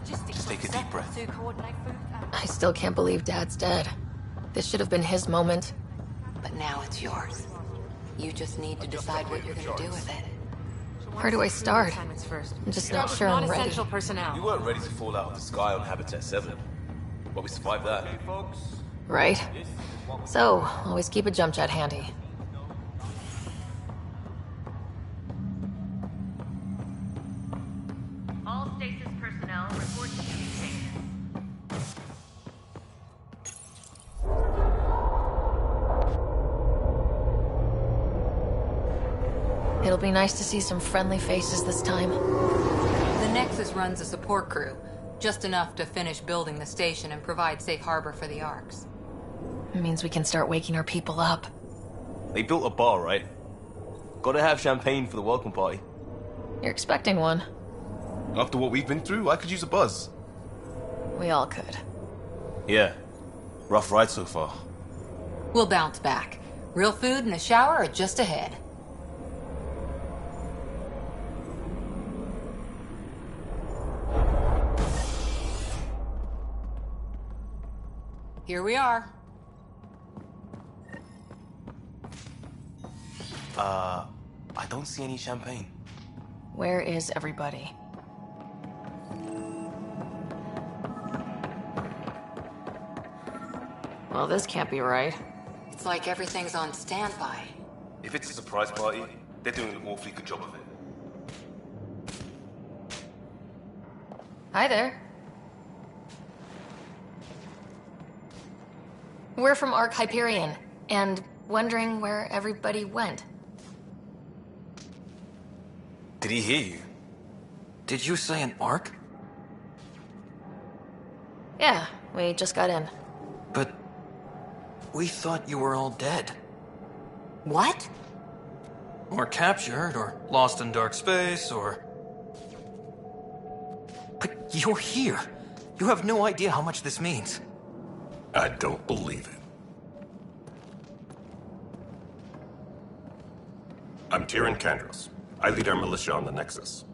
Just take a deep breath. I still can't believe Dad's dead. This should have been his moment. But now it's yours. You just need to decide what you're gonna do with it. Where do I start? I'm just not sure I'm ready. Non-essential personnel. We weren't ready to fall out of the sky on Habitat 7. But we survived that. Right? So, always keep a jump jet handy. All stasis personnel report to duty station. It'll be nice to see some friendly faces this time. The Nexus runs a support crew. Just enough to finish building the station and provide safe harbor for the Arks. It means we can start waking our people up. They built a bar, right? Gotta have champagne for the welcome party. You're expecting one. After what we've been through, I could use a buzz. We all could. Yeah. Rough ride so far. We'll bounce back. Real food and a shower are just ahead. Here we are. I don't see any champagne. Where is everybody? Well, this can't be right. It's like everything's on standby. If it's a surprise party, they're doing an awfully good job of it. Hi there. We're from Ark Hyperion, and wondering where everybody went. Did he hear you? Did you say an Ark? Yeah, we just got in. But we thought you were all dead. What? Or captured, or lost in dark space, or... But you're here. You have no idea how much this means. I don't believe it. I'm Tyrion Kandros. I lead our militia on the Nexus.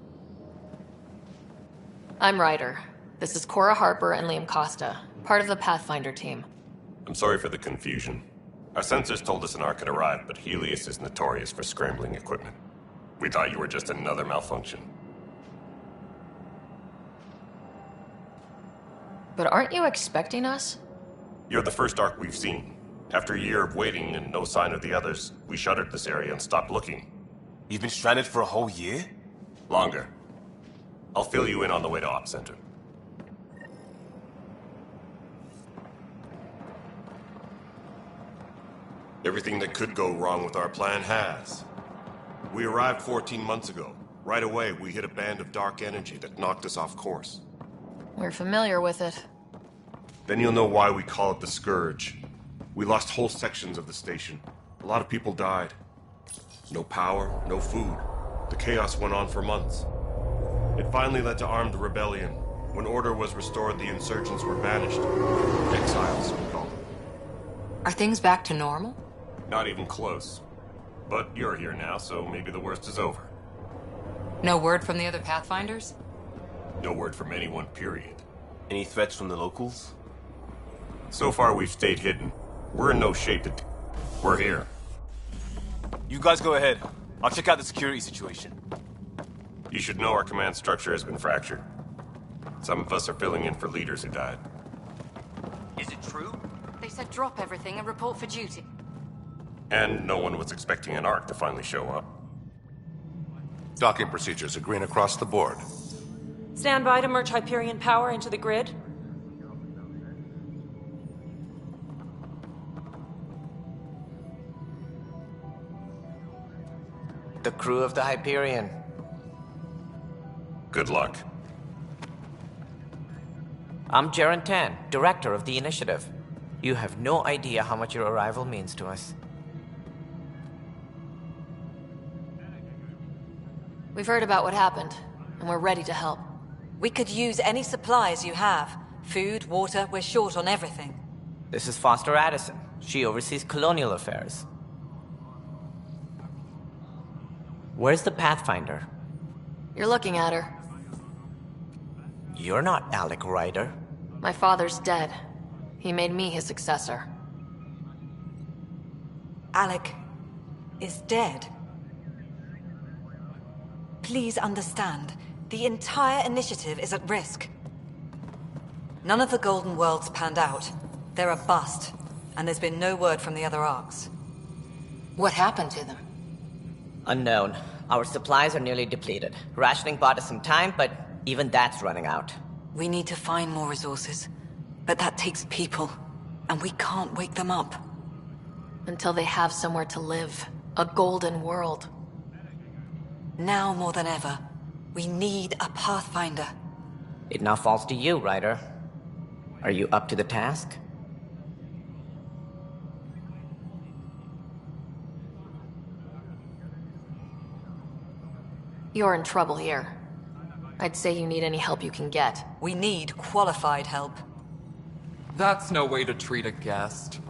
I'm Ryder. This is Cora Harper and Liam Costa, part of the Pathfinder team. I'm sorry for the confusion. Our sensors told us an Ark had arrived, but Helios is notorious for scrambling equipment. We thought you were just another malfunction. But aren't you expecting us? You're the first Ark we've seen. After a year of waiting and no sign of the others, we shuttered this area and stopped looking. You've been stranded for a whole year? Longer. I'll fill you in on the way to Op Center. Everything that could go wrong with our plan has. We arrived 14 months ago. Right away, we hit a band of dark energy that knocked us off course. We're familiar with it. Then you'll know why we call it the Scourge. We lost whole sections of the station. A lot of people died. No power, no food. The chaos went on for months. It finally led to armed rebellion. When order was restored, the insurgents were banished. Exiles, we call them. Are things back to normal? Not even close. But you're here now, so maybe the worst is over. No word from the other Pathfinders? No word from anyone, period. Any threats from the locals? So far, we've stayed hidden. We're in no shape to... We're here. You guys go ahead. I'll check out the security situation. You should know our command structure has been fractured. Some of us are filling in for leaders who died. Is it true? They said drop everything and report for duty. And no one was expecting an Ark to finally show up. Docking procedures are green across the board. Stand by to merge Hyperion power into the grid. The crew of the Hyperion. Good luck. I'm Jaren Tan, director of the initiative. You have no idea how much your arrival means to us. We've heard about what happened, and we're ready to help. We could use any supplies you have. Food, water, we're short on everything. This is Foster Addison. She oversees colonial affairs. Where's the Pathfinder? You're looking at her. You're not Alec Ryder. My father's dead. He made me his successor. Alec is dead. Please understand, the entire initiative is at risk. None of the Golden Worlds panned out. They're a bust, and there's been no word from the other arcs. What happened to them? Unknown. Our supplies are nearly depleted. Rationing bought us some time, but even that's running out. We need to find more resources, but that takes people, and we can't wake them up. Until they have somewhere to live. A golden world. Now more than ever, we need a Pathfinder. It now falls to you, Ryder. Are you up to the task? You're in trouble here. I'd say you need any help you can get. We need qualified help. That's no way to treat a guest.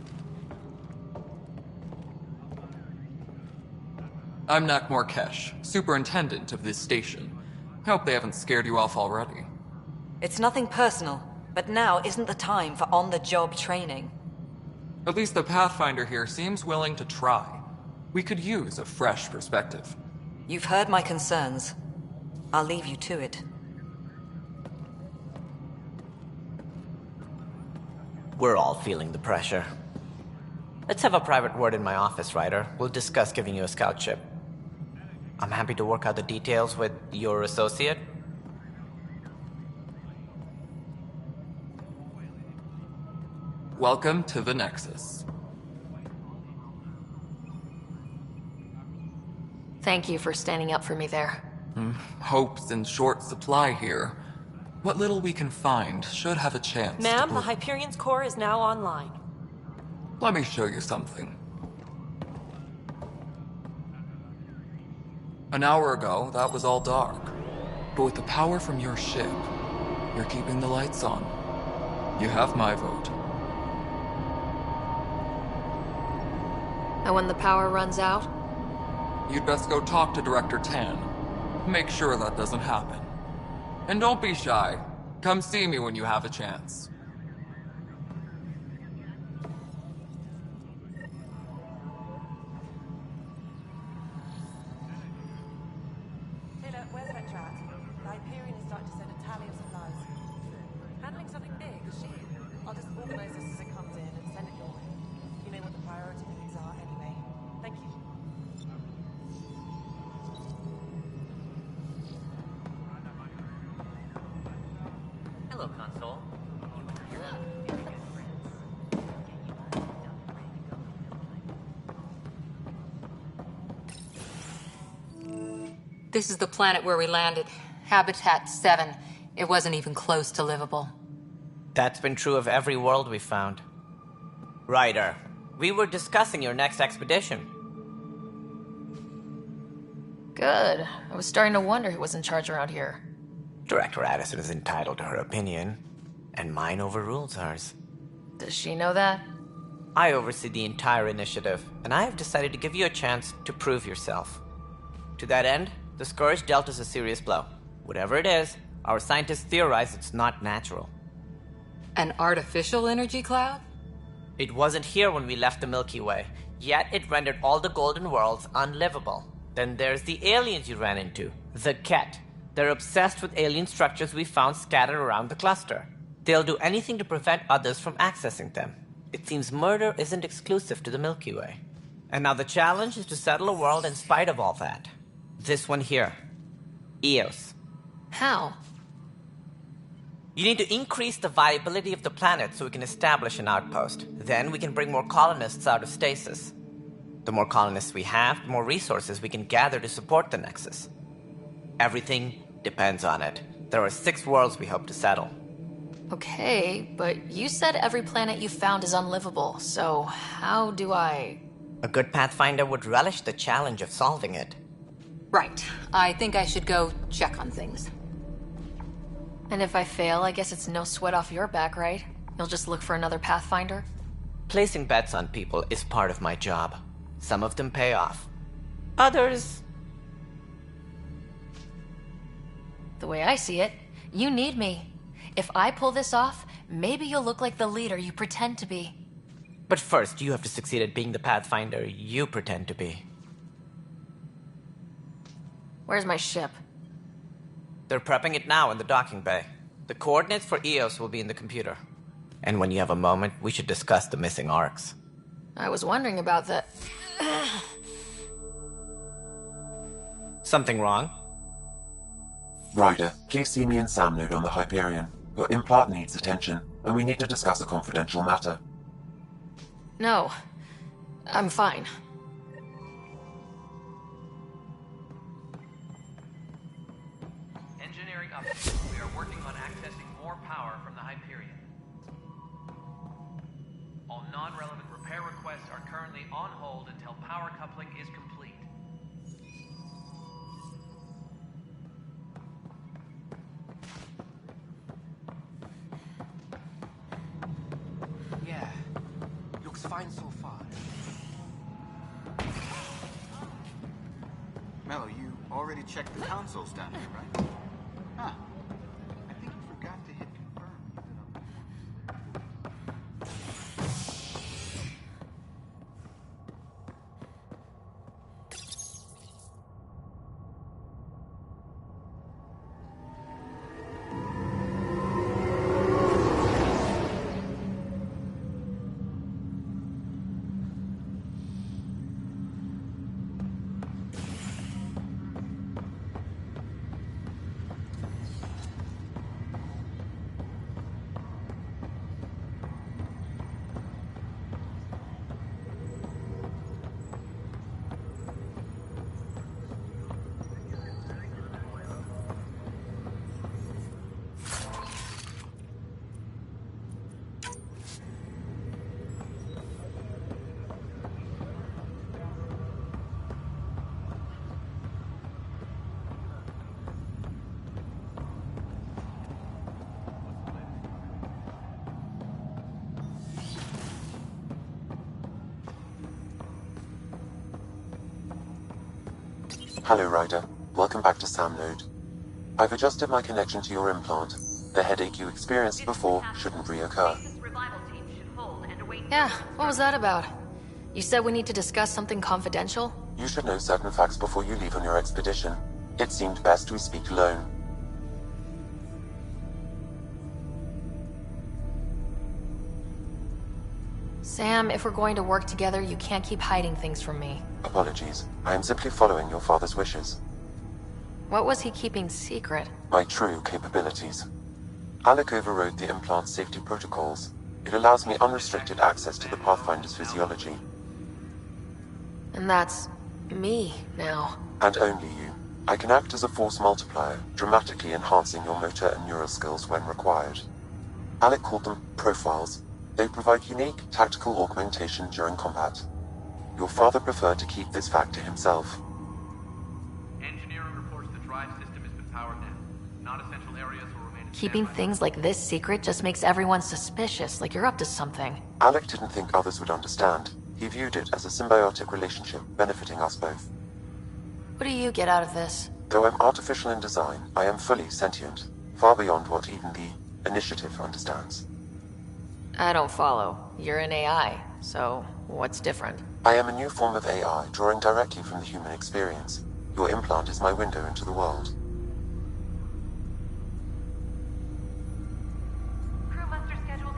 I'm Nakmor Kesh, superintendent of this station. Hope they haven't scared you off already. It's nothing personal, but now isn't the time for on-the-job training. At least the Pathfinder here seems willing to try. We could use a fresh perspective. You've heard my concerns. I'll leave you to it. We're all feeling the pressure. Let's have a private word in my office, Ryder. We'll discuss giving you a scout ship. I'm happy to work out the details with your associate. Welcome to the Nexus. Thank you for standing up for me there. Hope's in short supply here. What little we can find should have a chance. Ma'am, the Hyperion's core is now online. Let me show you something. An hour ago, that was all dark. But with the power from your ship, you're keeping the lights on. You have my vote. And when the power runs out? You'd best go talk to Director Tan. Make sure that doesn't happen. And don't be shy. Come see me when you have a chance. Hey, look, where's Vectra at? The Hyperion is starting to send a tally of supplies. Handling something big, is she? I'll just organize this as it comes in and send it your way. You know what the priority needs are anyway. Thank you. Hello, Console. This is the planet where we landed. Habitat 7. It wasn't even close to livable. That's been true of every world we found. Ryder, we were discussing your next expedition. Good. I was starting to wonder who was in charge around here. Director Addison is entitled to her opinion, and mine overrules hers. Does she know that? I oversee the entire initiative, and I have decided to give you a chance to prove yourself. To that end, the Scourge dealt us a serious blow. Whatever it is, our scientists theorize it's not natural. An artificial energy cloud? It wasn't here when we left the Milky Way, yet it rendered all the Golden Worlds unlivable. Then there's the aliens you ran into, the Ket. They're obsessed with alien structures we found scattered around the cluster. They'll do anything to prevent others from accessing them. It seems murder isn't exclusive to the Milky Way. And now the challenge is to settle a world in spite of all that. This one here. Eos. How? You need to increase the viability of the planet so we can establish an outpost. Then we can bring more colonists out of stasis. The more colonists we have, the more resources we can gather to support the Nexus. Everything depends on it. There are 6 worlds we hope to settle. Okay, but you said every planet you found is unlivable, so how do I... A good Pathfinder would relish the challenge of solving it. Right. I think I should go check on things. And if I fail, I guess it's no sweat off your back, right? You'll just look for another Pathfinder? Placing bets on people is part of my job. Some of them pay off. Others... The way I see it, you need me. If I pull this off, maybe you'll look like the leader you pretend to be. But first, you have to succeed at being the Pathfinder you pretend to be. Where's my ship? They're prepping it now in the docking bay. The coordinates for Eos will be in the computer. And when you have a moment, we should discuss the missing arcs. I was wondering about that. Something wrong? Ryder, please see me and Sam Node on the Hyperion. Your implant needs attention, and we need to discuss a confidential matter. No. I'm fine. Engineering update. We are working on accessing more power from the Hyperion. All non-relevant repair requests are currently on hold until power coupling is complete. Yeah, looks fine so far. Mello, you already checked the consoles down here, right? Huh. I think you forgot to hit confirm. Hello, Ryder. Welcome back to Sam Node. I've adjusted my connection to your implant. The headache you experienced before shouldn't reoccur. Yeah, what was that about? You said we need to discuss something confidential? You should know certain facts before you leave on your expedition. It seemed best we speak alone. Sam, if we're going to work together, you can't keep hiding things from me. Apologies. I am simply following your father's wishes. What was he keeping secret? My true capabilities. Alec overrode the implant's safety protocols. It allows me unrestricted access to the Pathfinder's physiology. And that's me now. And only you. I can act as a force multiplier, dramatically enhancing your motor and neural skills when required. Alec called them profiles. They provide unique tactical augmentation during combat. Your father preferred to keep this fact to himself. Engineering reports the drive system has been powered down. Non-essential areas will remain in Keeping standby. things like this secret just makes everyone suspicious, like you're up to something. Alec didn't think others would understand. He viewed it as a symbiotic relationship benefiting us both. What do you get out of this? Though I'm artificial in design, I am fully sentient, far beyond what even the Initiative understands. I don't follow. You're an AI, so what's different? I am a new form of AI, drawing directly from the human experience. Your implant is my window into the world.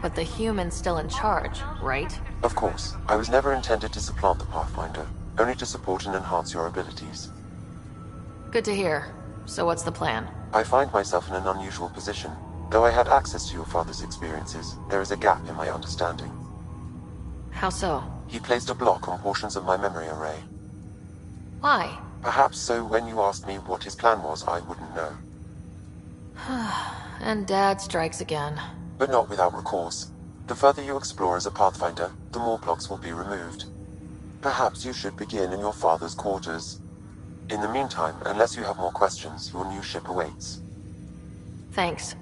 But the human's still in charge, right? Of course, I was never intended to supplant the Pathfinder, only to support and enhance your abilities. Good to hear. So what's the plan? I find myself in an unusual position. Though I had access to your father's experiences, there is a gap in my understanding. How so? He placed a block on portions of my memory array. Why? Perhaps so when you asked me what his plan was, I wouldn't know. And Dad strikes again. But not without recourse. The further you explore as a Pathfinder, the more blocks will be removed. Perhaps you should begin in your father's quarters. In the meantime, unless you have more questions, your new ship awaits. Thanks.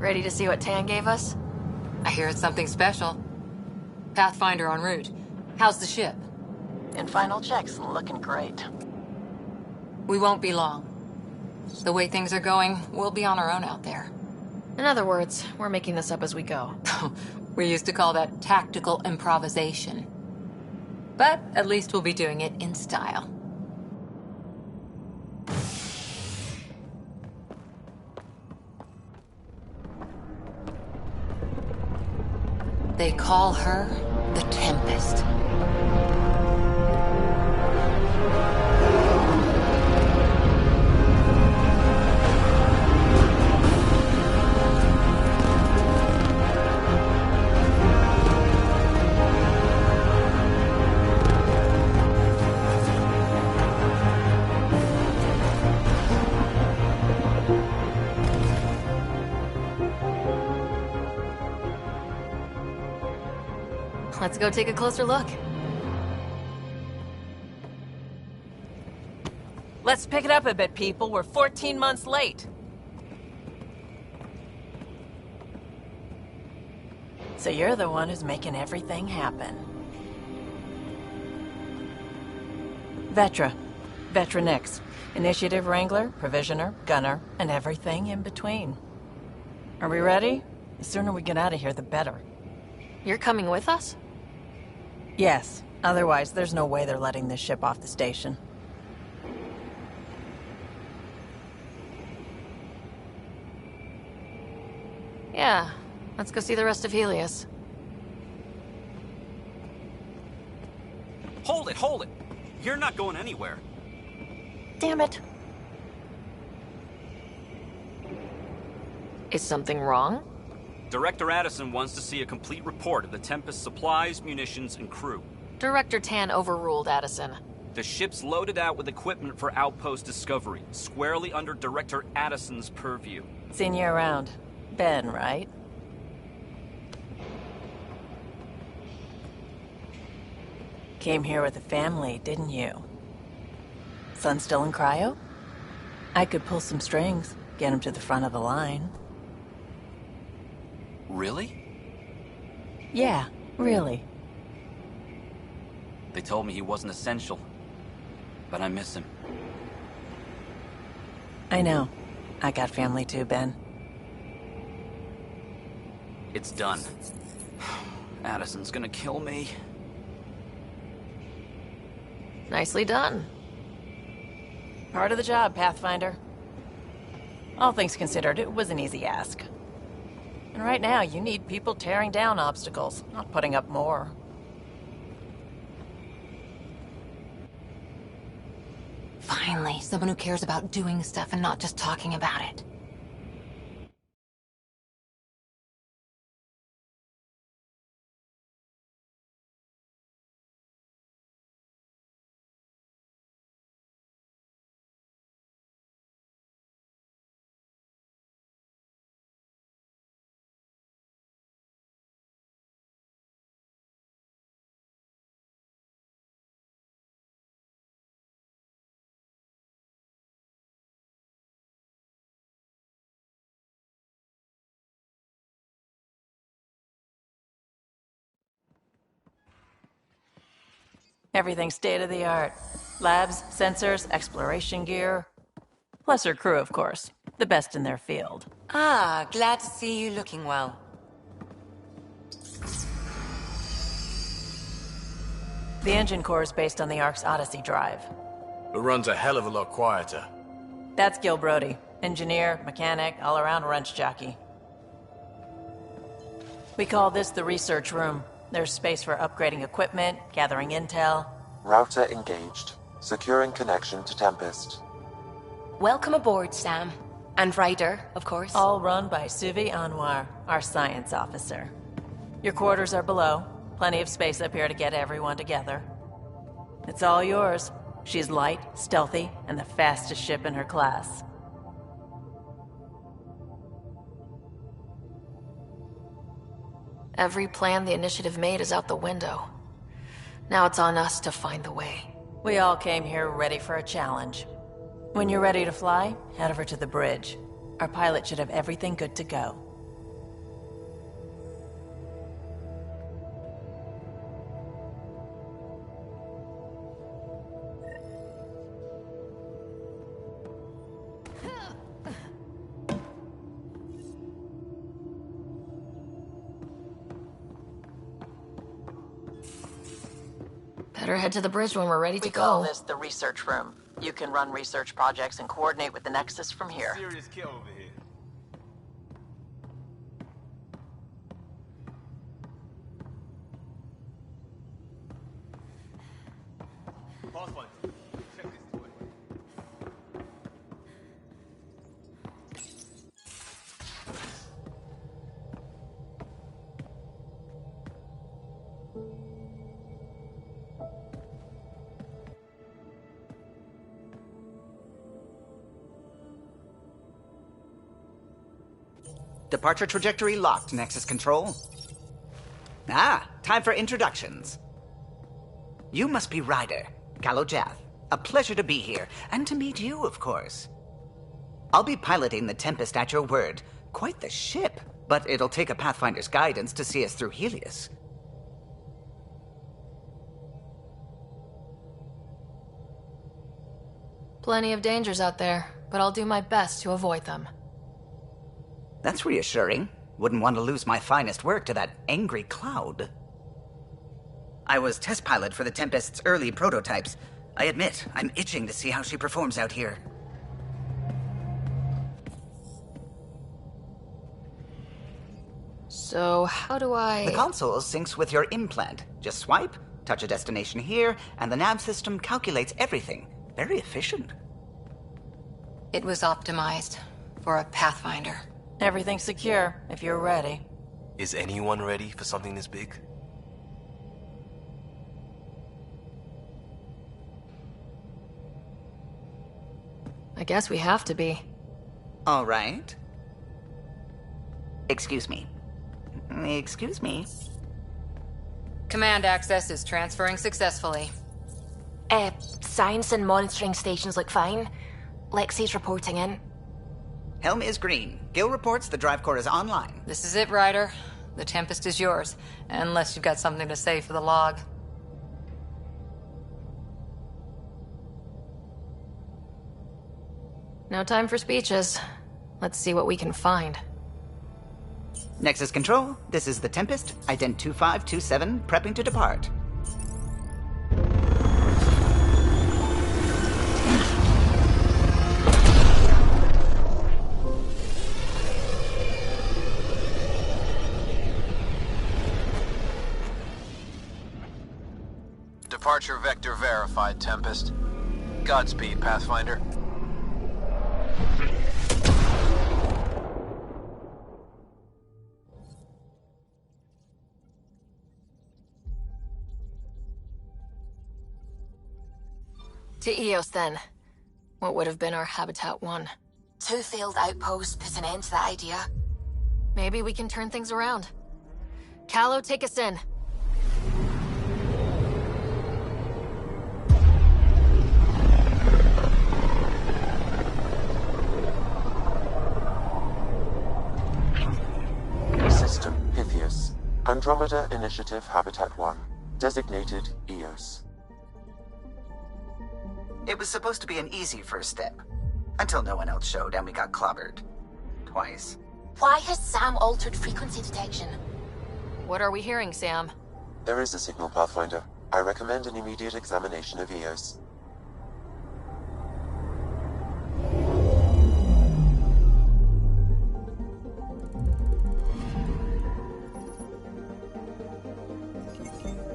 Ready to see what Tan gave us? I hear it's something special. Pathfinder en route. How's the ship? In final checks, looking great. We won't be long. The way things are going, we'll be on our own out there. In other words, we're making this up as we go. We used to call that tactical improvisation. But at least we'll be doing it in style. They call her the Tempest. Let's go take a closer look. Let's pick it up a bit, people. We're 14 months late. So you're the one who's making everything happen. Vetra. Vetra Nix. Initiative Wrangler, Provisioner, Gunner, and everything in between. Are we ready? The sooner we get out of here, the better. You're coming with us? Yes. Otherwise, there's no way they're letting this ship off the station. Yeah. Let's go see the rest of Helios. Hold it, hold it! You're not going anywhere. Damn it. Is something wrong? Director Addison wants to see a complete report of the Tempest's supplies, munitions, and crew. Director Tan overruled Addison. The ship's loaded out with equipment for Outpost Discovery, squarely under Director Addison's purview. Seen you around. Ben, right? Came here with a family, didn't you? Son still in cryo? I could pull some strings, get him to the front of the line. Really? Yeah, really. They told me he wasn't essential, but I miss him. I know. I got family too, Ben. It's done. Addison's gonna kill me. Nicely done. Part of the job, Pathfinder. All things considered, it was an easy ask. And right now, you need people tearing down obstacles, not putting up more. Finally, someone who cares about doing stuff and not just talking about it. Everything's state-of-the-art. Labs, sensors, exploration gear. Plus her crew, of course. The best in their field. Ah, glad to see you looking well. The engine core is based on the Ark's Odyssey drive. It runs a hell of a lot quieter. That's Gil Brody. Engineer, mechanic, all-around wrench jockey. We call this the research room. There's space for upgrading equipment, gathering intel. Router engaged. Securing connection to Tempest. Welcome aboard, Sam. And Ryder, of course. All run by Suvi Anwar, our science officer. Your quarters are below. Plenty of space up here to get everyone together. It's all yours. She's light, stealthy, and the fastest ship in her class. Every plan the Initiative made is out the window. Now it's on us to find the way. We all came here ready for a challenge. When you're ready to fly, head over to the bridge. Our pilot should have everything good to go. Better head to the bridge when we're ready to We call go. this the research room. You can run research projects and coordinate with the Nexus from here. Serious kid over here. Pathfinder, check this toy. Departure trajectory locked, Nexus Control. Ah, time for introductions. You must be Ryder, Calo Jath. A pleasure to be here, and to meet you, of course. I'll be piloting the Tempest at your word. Quite the ship, but it'll take a Pathfinder's guidance to see us through Helios. Plenty of dangers out there, but I'll do my best to avoid them. That's reassuring. Wouldn't want to lose my finest work to that angry cloud. I was test pilot for the Tempest's early prototypes. I admit, I'm itching to see how she performs out here. So, how do I... The console syncs with your implant. Just swipe, touch a destination here, and the nav system calculates everything. Very efficient. It was optimized for a Pathfinder. Everything's secure, if you're ready. Is anyone ready for something this big? I guess we have to be. All right. Excuse me. Excuse me. Command access is transferring successfully. Science and monitoring stations look fine. Lexi's reporting in. Helm is green. Gil reports the drive core is online. This is it, Ryder. The Tempest is yours, unless you've got something to say for the log. No time for speeches. Let's see what we can find. Nexus Control, this is the Tempest, ident 2527, prepping to depart. Departure vector verified, Tempest. Godspeed, Pathfinder. To Eos, then. What would have been our Habitat 1? 2 failed outposts put an end to that idea. Maybe we can turn things around. Calo, take us in. System Pythias. Andromeda Initiative Habitat 1. Designated Eos. It was supposed to be an easy first step. Until no one else showed and we got clobbered. Twice. Why has Sam altered frequency detection? What are we hearing, Sam? There is a signal, Pathfinder. I recommend an immediate examination of Eos.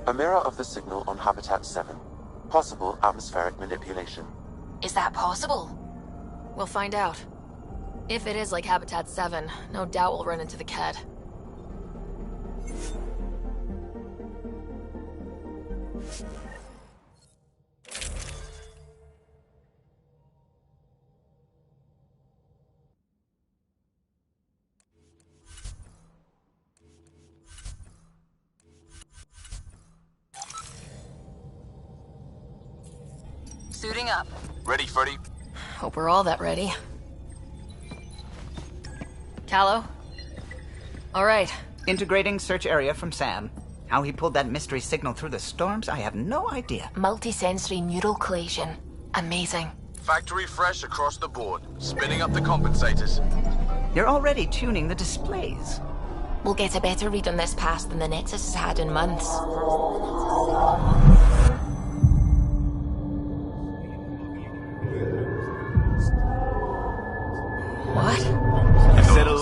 A mirror of the signal on Habitat 7. Possible atmospheric manipulation. Is that possible? We'll find out. If it is like Habitat 7, no doubt we'll run into the Ked. Suiting up. Ready, Freddy? Hope we're all that ready. Calo? All right. Integrating search area from Sam. How he pulled that mystery signal through the storms, I have no idea. Multisensory neural collation. Amazing. Factory fresh across the board. Spinning up the compensators. You're already tuning the displays. We'll get a better read on this pass than the Nexus has had in months.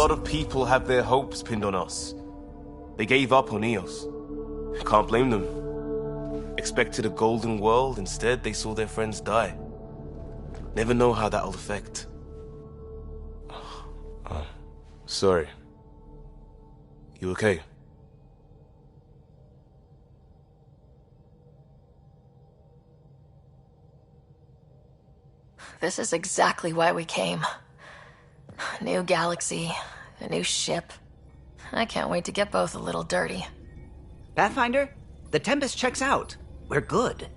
lot of people have their hopes pinned on us. They gave up on Eos. Can't blame them. Expected a golden world, instead they saw their friends die. Never know how that'll affect. Sorry. You okay? This is exactly why we came. A new galaxy, a new ship. I can't wait to get both a little dirty. Pathfinder, the Tempest checks out. We're good.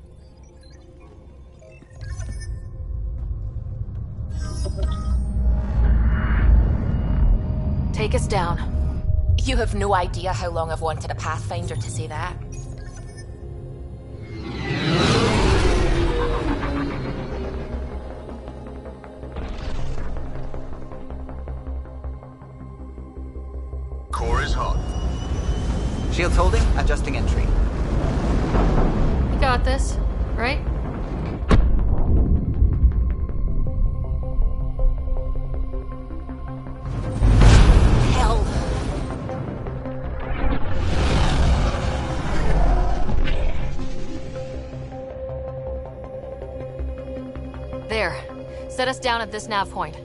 Take us down. You have no idea how long I've wanted a Pathfinder to say that. Core is hot. Shields holding, adjusting entry. You got this, right? Hell. There. Set us down at this nav point.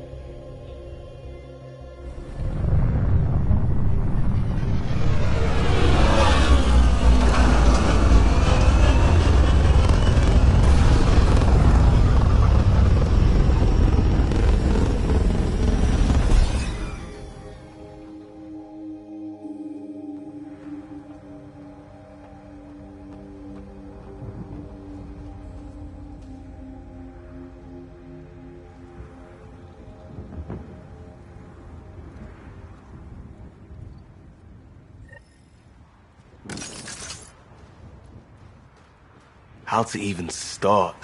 How to even start?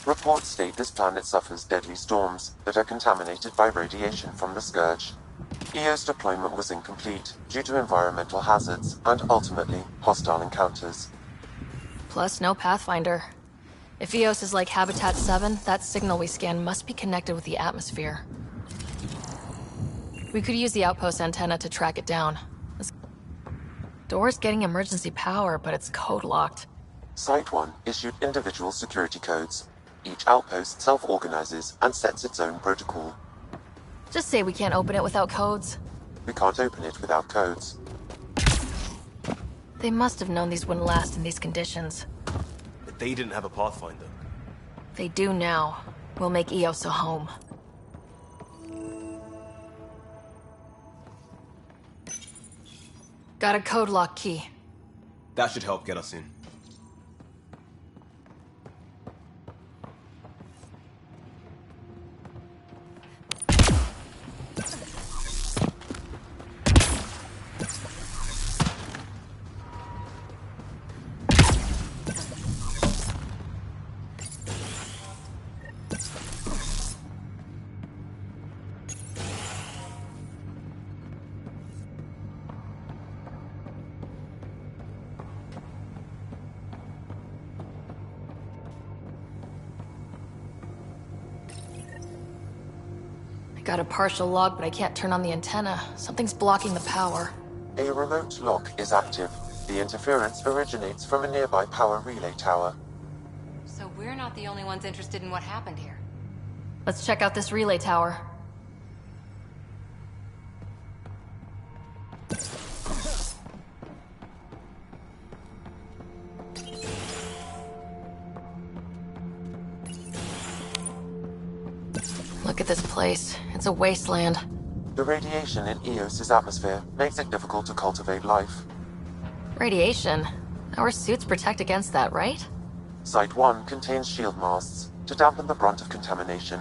Reports state this planet suffers deadly storms that are contaminated by radiation from the Scourge. EO's deployment was incomplete due to environmental hazards and, ultimately, hostile encounters. Plus, no Pathfinder. If Eos is like Habitat 7, that signal we scan must be connected with the atmosphere. We could use the outpost antenna to track it down. This door's getting emergency power, but it's code-locked. Site 1 issued individual security codes. Each outpost self-organizes and sets its own protocol. Just say we can't open it without codes. We can't open it without codes. They must have known these wouldn't last in these conditions. But they didn't have a Pathfinder. They do now. We'll make Eos a home. Got a code lock key. That should help get us in. Got a partial log, but I can't turn on the antenna. Something's blocking the power. A remote lock is active. The interference originates from a nearby power relay tower. So we're not the only ones interested in what happened here. Let's check out this relay tower. Look at this place. It's a wasteland. The radiation in Eos's atmosphere makes it difficult to cultivate life. Radiation? Our suits protect against that, right? Site 1 contains shield masts to dampen the brunt of contamination.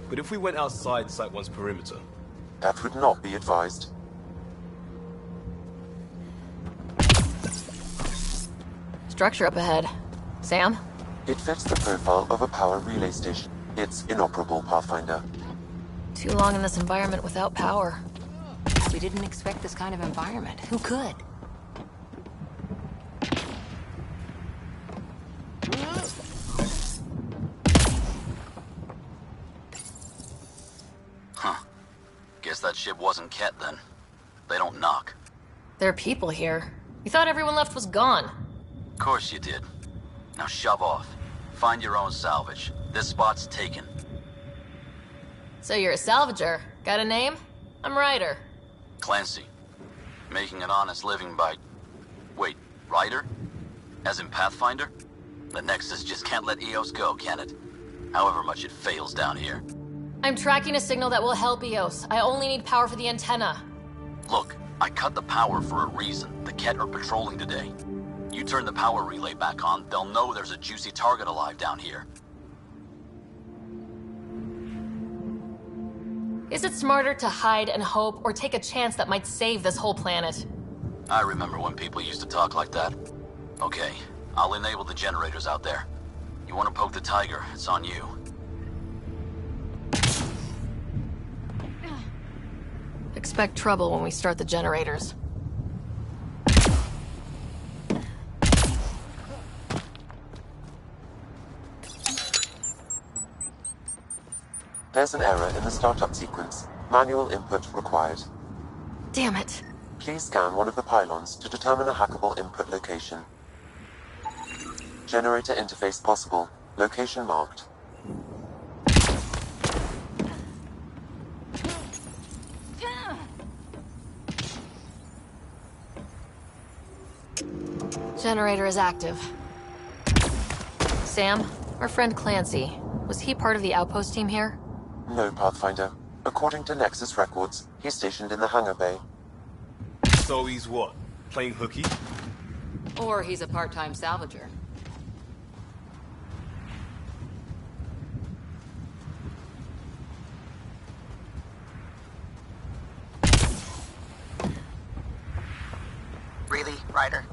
But if we went outside Site 1's perimeter? That would not be advised. Structure up ahead. Sam? It fits the profile of a power relay station. It's inoperable, Pathfinder. Too long in this environment without power. We didn't expect this kind of environment. Who could? that ship wasn't Ket then. They don't knock. There are people here. You thought everyone left was gone. Of course you did. Now shove off. Find your own salvage. This spot's taken. So you're a salvager. Got a name? I'm Ryder. Clancy. Making an honest living by... Wait, Ryder? As in Pathfinder? The Nexus just can't let EOS go, can it? However much it fails down here. I'm tracking a signal that will help EOS. I only need power for the antenna. Look, I cut the power for a reason. The Ket are patrolling today. You turn the power relay back on, they'll know there's a juicy target alive down here. Is it smarter to hide and hope, or take a chance that might save this whole planet? I remember when people used to talk like that. Okay, I'll enable the generators out there. You want to poke the tiger, it's on you. Expect trouble when we start the generators. There's an error in the startup sequence. Manual input required. Damn it. Please scan one of the pylons to determine a hackable input location. Generator interface possible. Location marked. Generator is active. Sam, our friend Clancy, was he part of the outpost team here? No, Pathfinder. According to Nexus records, he's stationed in the hangar bay. So he's what? Playing hooky? Or he's a part-time salvager. Really, Ryder?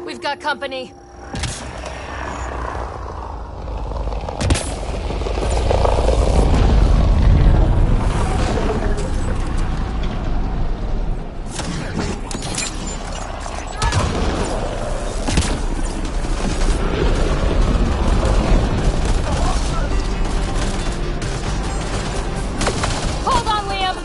We've got company. Hold on, Liam!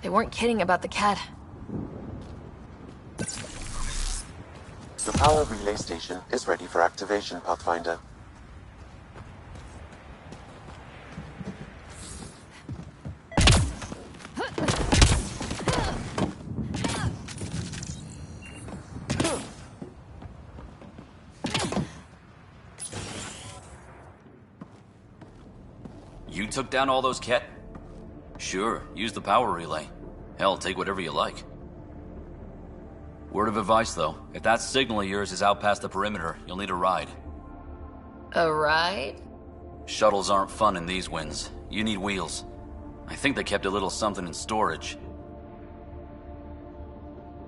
They weren't kidding about the cat. The power relay station is ready for activation, Pathfinder. You took down all those Ket? Sure, use the power relay. Hell, take whatever you like. Word of advice, though. If that signal of yours is out past the perimeter, you'll need a ride. A ride? Shuttles aren't fun in these winds. You need wheels. I think they kept a little something in storage.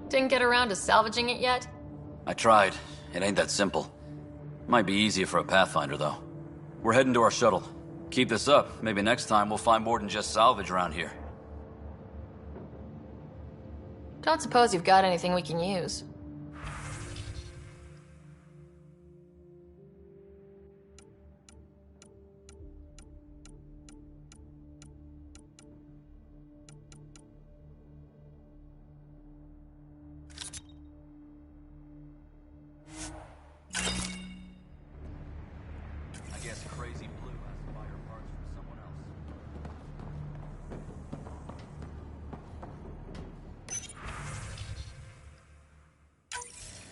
Didn't get around to salvaging it yet? I tried. It ain't that simple. Might be easier for a Pathfinder, though. We're heading to our shuttle. Keep this up. Maybe next time we'll find more than just salvage around here. Don't suppose you've got anything we can use.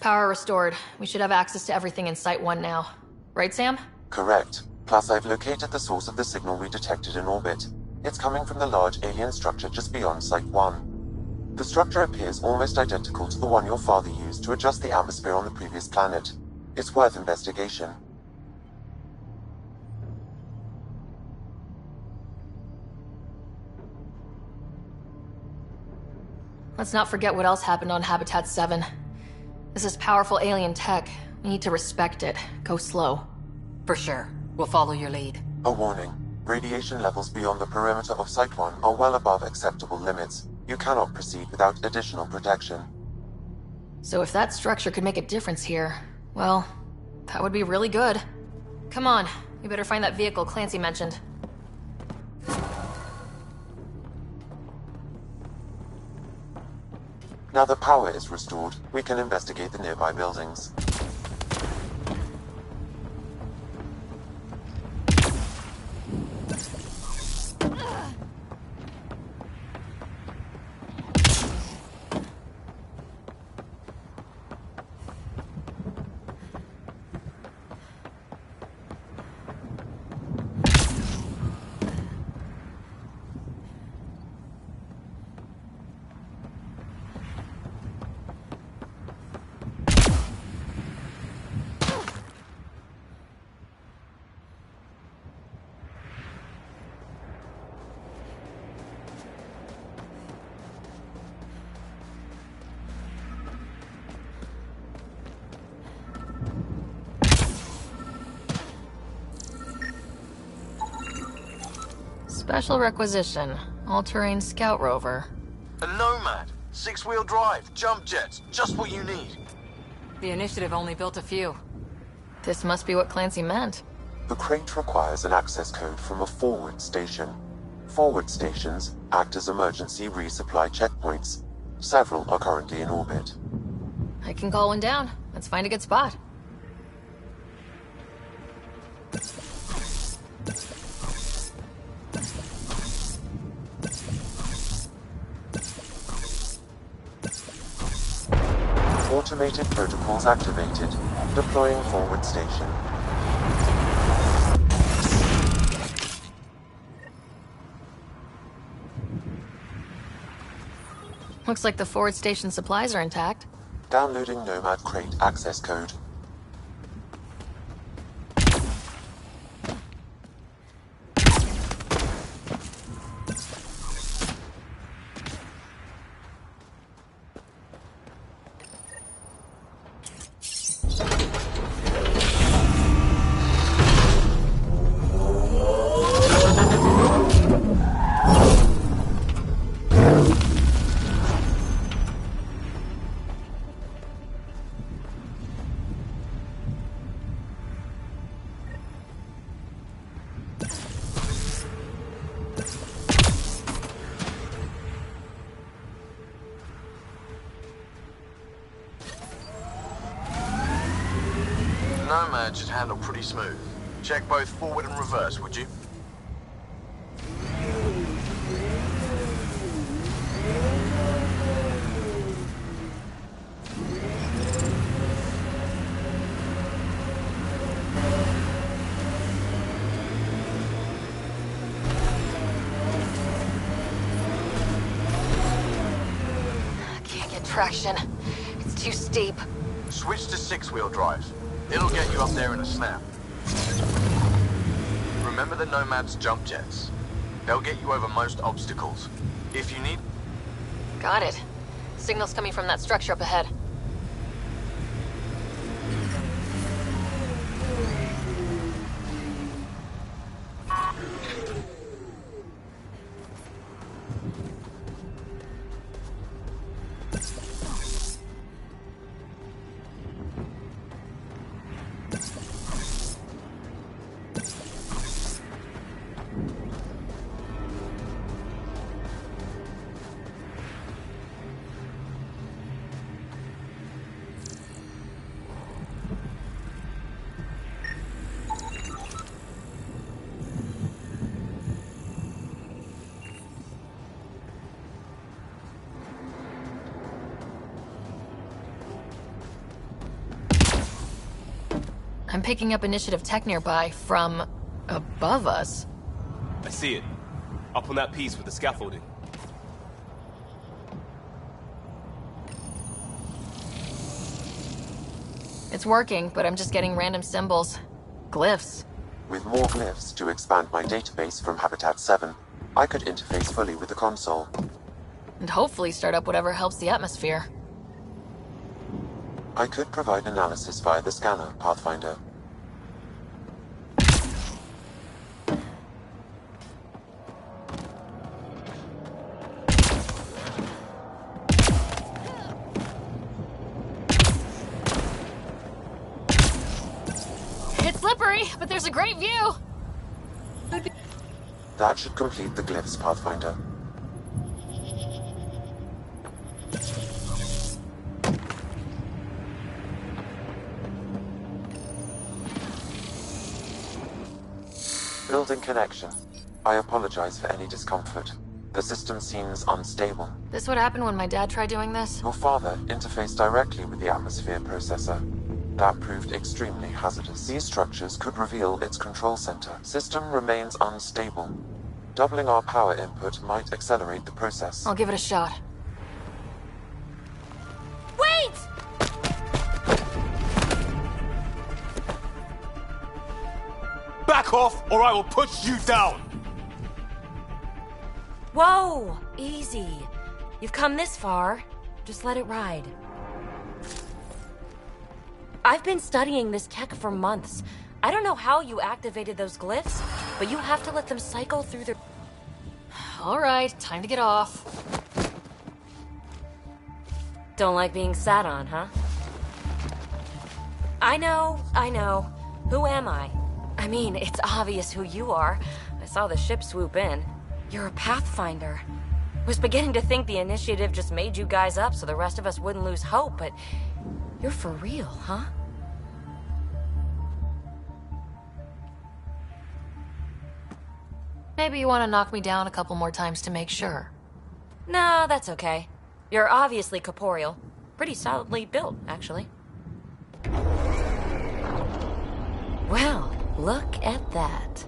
Power restored. We should have access to everything in Site 1 now. Right, Sam? Correct. Plus, I've located the source of the signal we detected in orbit. It's coming from the large alien structure just beyond Site 1. The structure appears almost identical to the one your father used to adjust the atmosphere on the previous planet. It's worth investigation. Let's not forget what else happened on Habitat 7. This is powerful alien tech. We need to respect it. Go slow. For sure. We'll follow your lead. A warning. Radiation levels beyond the perimeter of Site 1 are well above acceptable limits. You cannot proceed without additional protection. So if that structure could make a difference here, well, that would be really good. Come on, we better find that vehicle Clancy mentioned. Now the power is restored, we can investigate the nearby buildings. Special requisition. All-terrain scout rover. A Nomad. 6-wheel drive. Jump jets. Just what you need. The Initiative only built a few. This must be what Clancy meant. The crate requires an access code from a forward station. Forward stations act as emergency resupply checkpoints. Several are currently in orbit. I can call one down. Let's find a good spot. Automated protocols activated. Deploying forward station. Looks like the forward station supplies are intact. Downloading Nomad crate access code. Nomad should handle pretty smooth. Check both forward and reverse, would you? Can't get traction. It's too steep. Switch to 6-wheel drive. It'll get you up there in a snap. Remember the Nomad's jump jets. They'll get you over most obstacles. If you need... Got it. Signal's coming from that structure up ahead. I'm picking up initiative tech nearby from above us. I see it. Up on that piece with the scaffolding. It's working, but I'm just getting random symbols. Glyphs. With more glyphs to expand my database from Habitat 7, I could interface fully with the console. And hopefully start up whatever helps the atmosphere. I could provide analysis via the scanner, Pathfinder. It's slippery, but there's a great view! That should complete the glyphs, Pathfinder. Building connection. I apologize for any discomfort. The system seems unstable. This would happen when my dad tried doing this? Your father interfaced directly with the atmosphere processor. That proved extremely hazardous. These structures could reveal its control center. System remains unstable. Doubling our power input might accelerate the process. I'll give it a shot. Wait! Back off, or I will push you down! Whoa! Easy. You've come this far. Just let it ride. I've been studying this tech for months. I don't know how you activated those glyphs, but you have to let them cycle through their... Alright, time to get off. Don't like being sat on, huh? I know. Who am I? I mean, it's obvious who you are. I saw the ship swoop in. You're a Pathfinder. Was beginning to think the initiative just made you guys up so the rest of us wouldn't lose hope, but you're for real, huh? Maybe you want to knock me down a couple more times to make sure. No, that's okay. You're obviously corporeal. Pretty solidly built, actually. Well, look at that.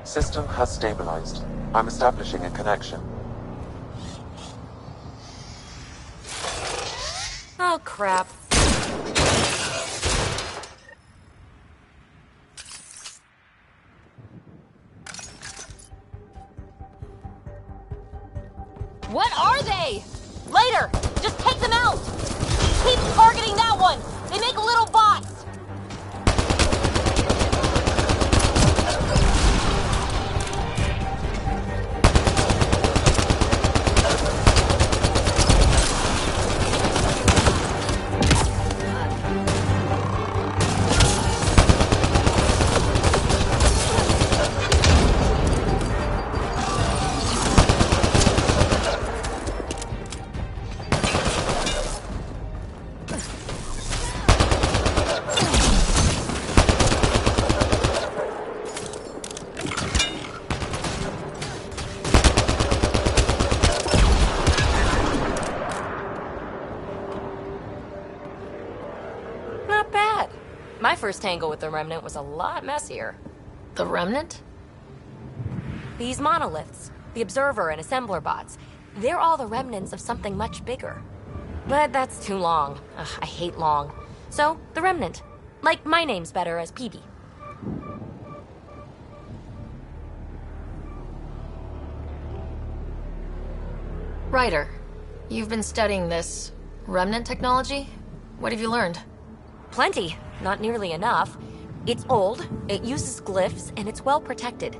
System has stabilized. I'm establishing a connection. Oh, crap. What are they? Later! Just take them out! Keep targeting that one! They make little bots! My first tangle with the Remnant was a lot messier. The Remnant? These monoliths, the Observer and Assembler bots, they're all the remnants of something much bigger. But that's too long. Ugh, I hate long. So, the Remnant. Like, my name's better as PB. Ryder, you've been studying this Remnant technology? What have you learned? Plenty. Not nearly enough. It's old, it uses glyphs, and it's well protected.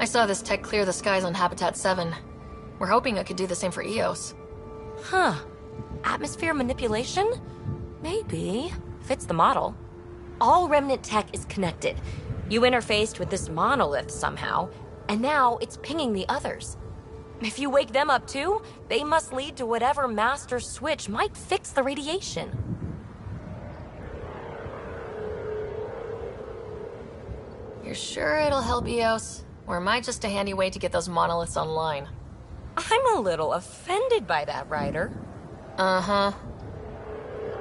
I saw this tech clear the skies on Habitat 7. We're hoping it could do the same for EOS. Huh. Atmosphere manipulation? Maybe. Fits the model. All Remnant tech is connected. You interfaced with this monolith somehow, and now it's pinging the others. If you wake them up too, they must lead to whatever master switch might fix the radiation. You're sure it'll help EOS? Or am I just a handy way to get those monoliths online? I'm a little offended by that, Ryder. Uh-huh.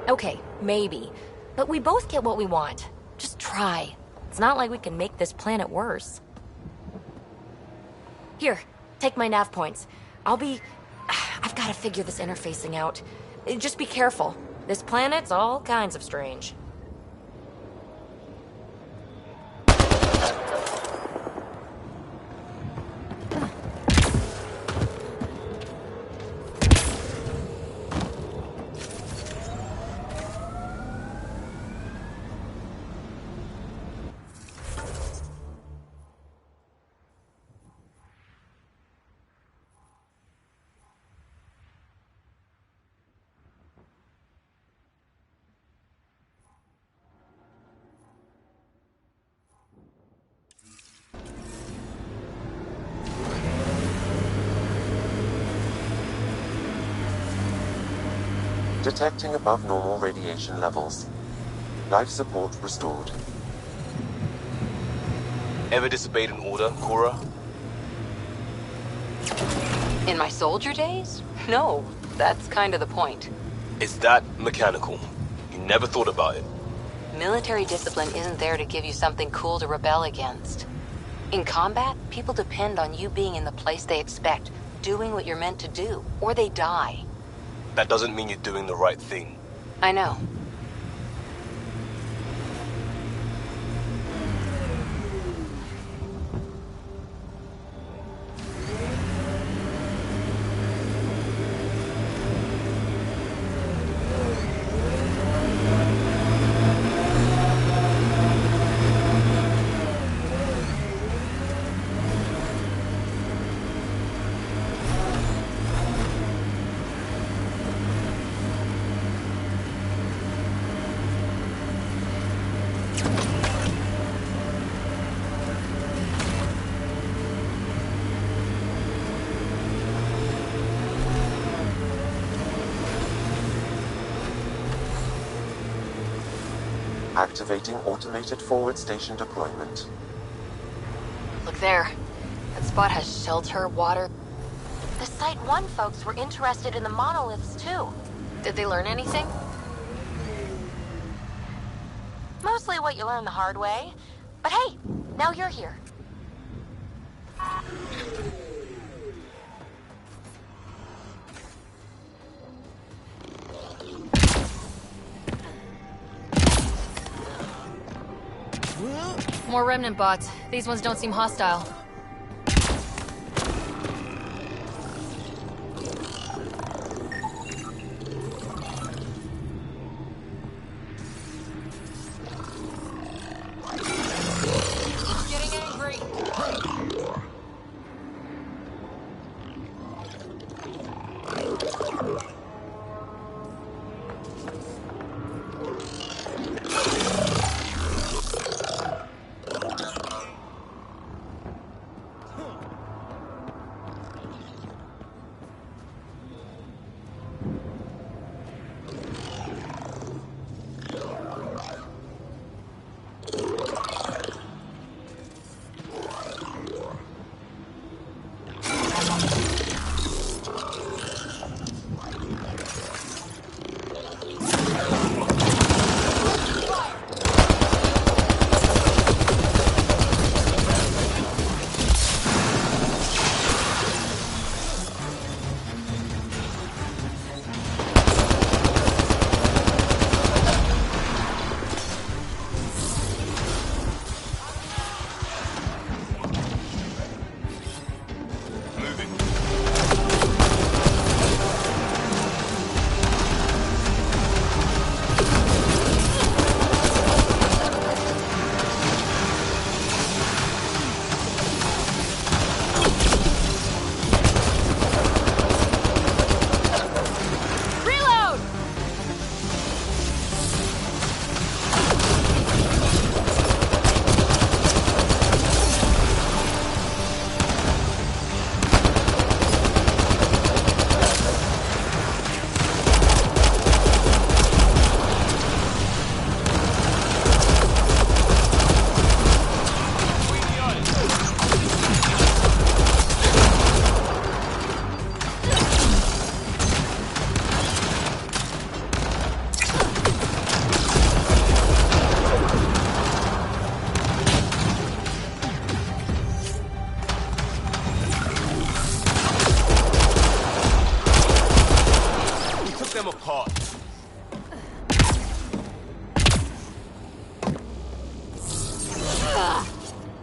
Okay, maybe. But we both get what we want. Just try. It's not like we can make this planet worse. Here, take my nav points. I've got to figure this interfacing out. Just be careful. This planet's all kinds of strange. Detecting above normal radiation levels. Life support restored. Ever disobeyed an order, Cora? In my soldier days? No, that's kind of the point. It's that mechanical. You never thought about it. Military discipline isn't there to give you something cool to rebel against. In combat, people depend on you being in the place they expect, doing what you're meant to do, or they die. That doesn't mean you're doing the right thing. I know. Activating automated forward station deployment. Look there. That spot has shelter, water. The Site 1 folks were interested in the monoliths, too. Did they learn anything? Mostly what you learn the hard way. But hey, now you're here. More remnant bots. These ones don't seem hostile.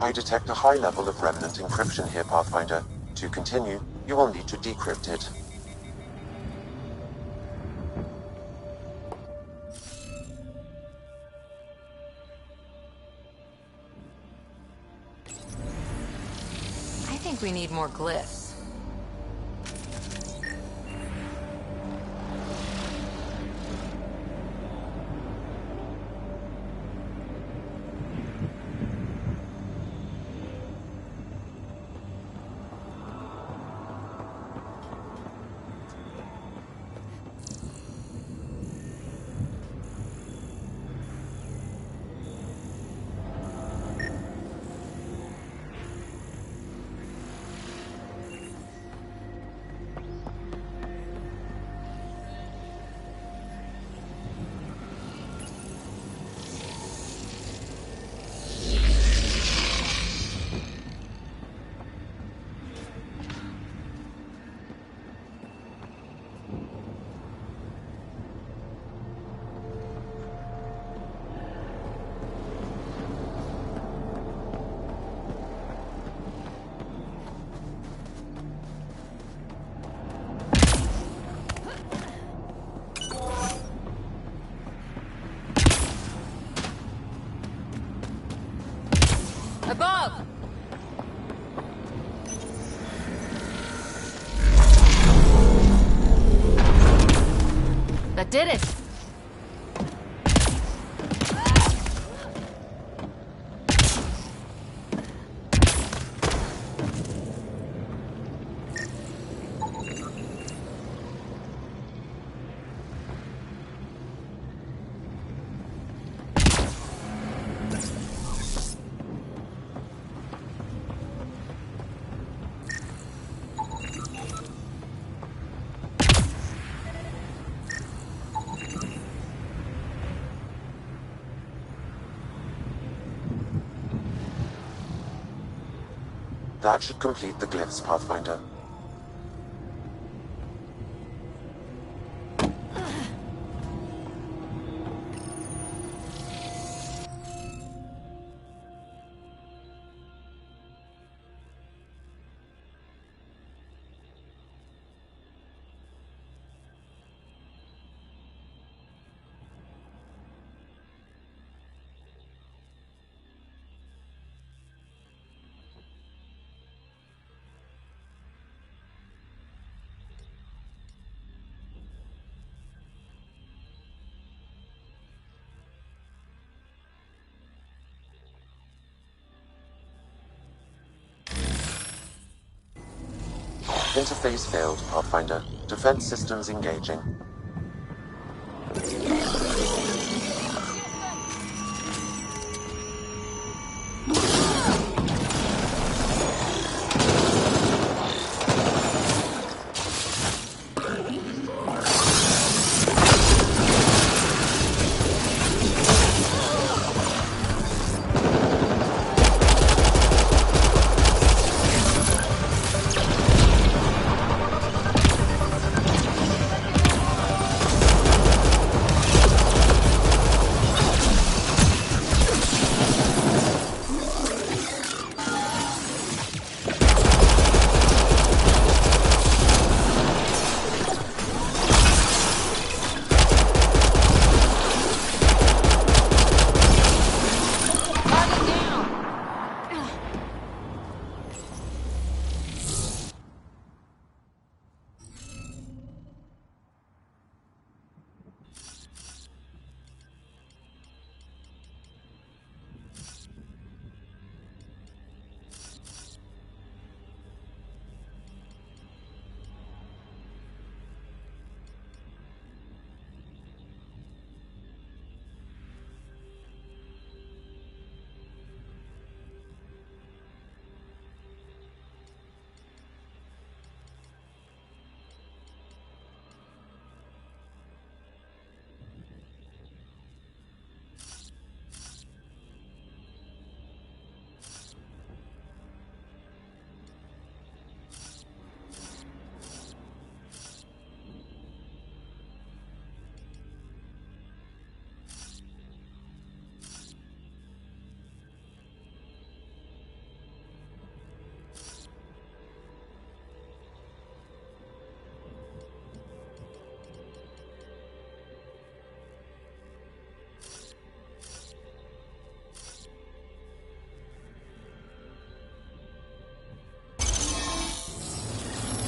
I detect a high level of remnant encryption here, Pathfinder. To continue, you will need to decrypt it. I think we need more glyphs. Above! That did it! That should complete the glyphs, Pathfinder. Interface failed, Pathfinder. Defense systems engaging.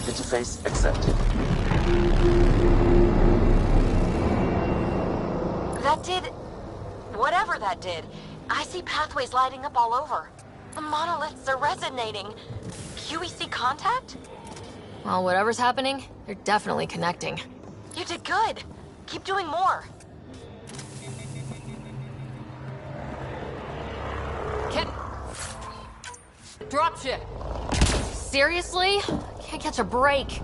Interface accepted. That did... whatever that did. I see pathways lighting up all over. The monoliths are resonating. QEC contact? Well, whatever's happening, you're definitely connecting. You did good. Keep doing more. Dropship! Seriously? Can't catch a break.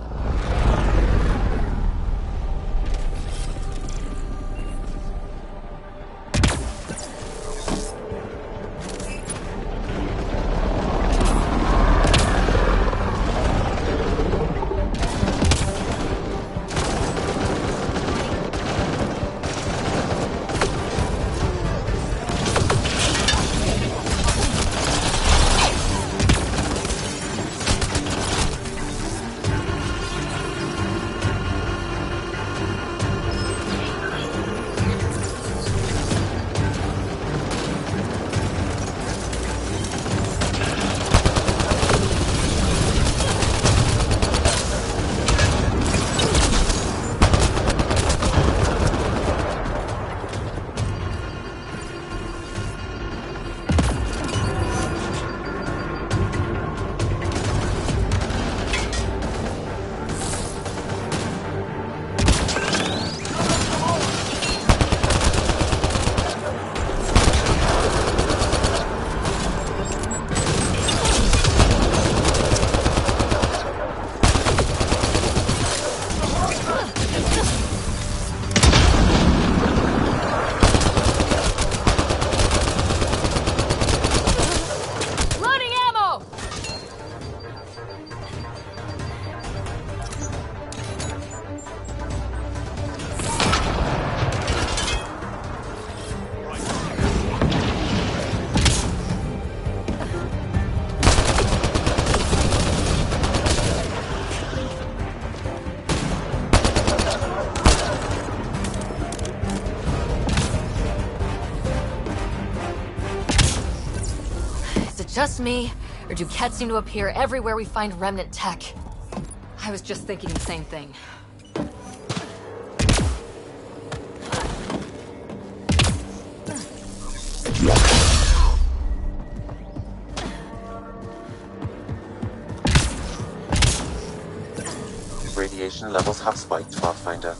Just me, or do Kett seem to appear everywhere we find remnant tech? I was just thinking the same thing. Radiation levels have spiked, Pathfinder.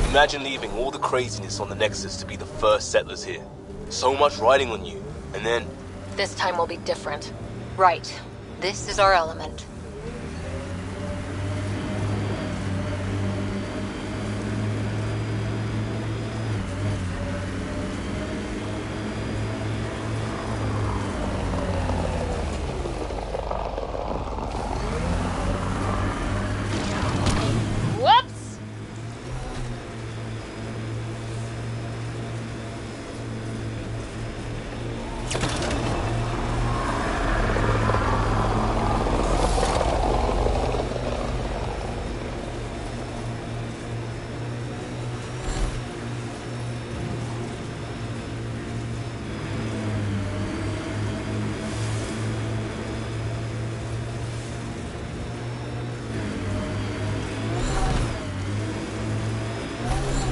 Imagine leaving all the craziness on the Nexus to be the first settlers here. So much riding on you, and then... This time will be different. Right. This is our element.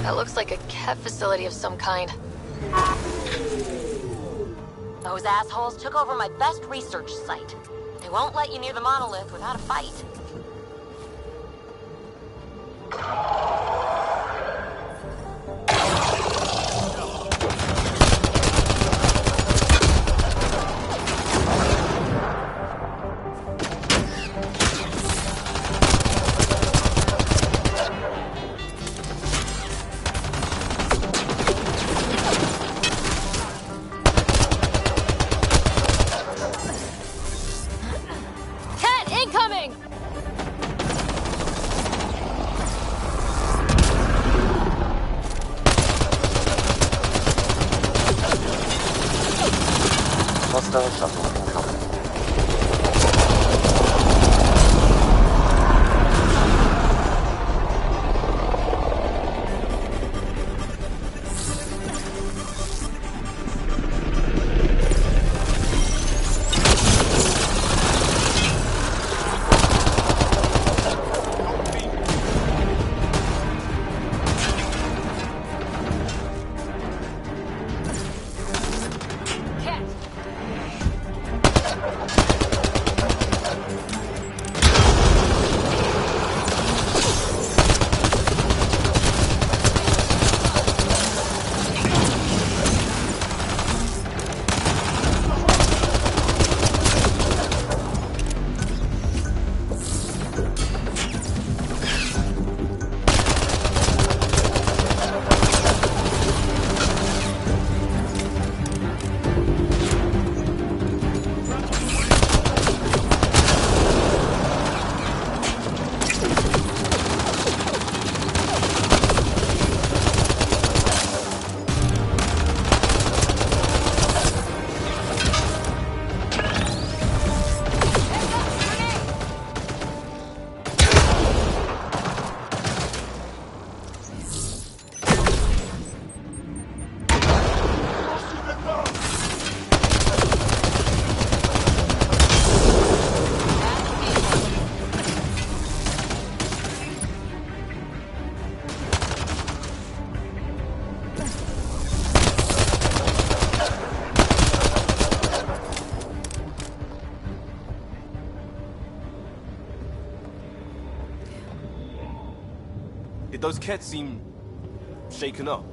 That looks like a Kett facility of some kind. Those assholes took over my best research site. They won't let you near the monolith without a fight. Hostile shuttle incoming. Did those cats seem shaken up?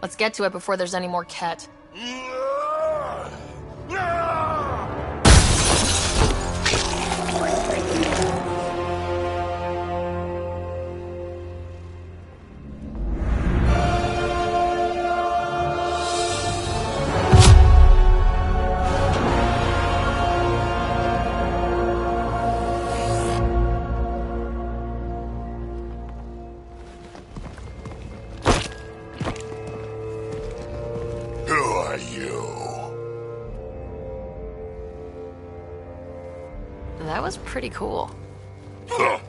Let's get to it before there's any more Ket. That was pretty cool. Huh.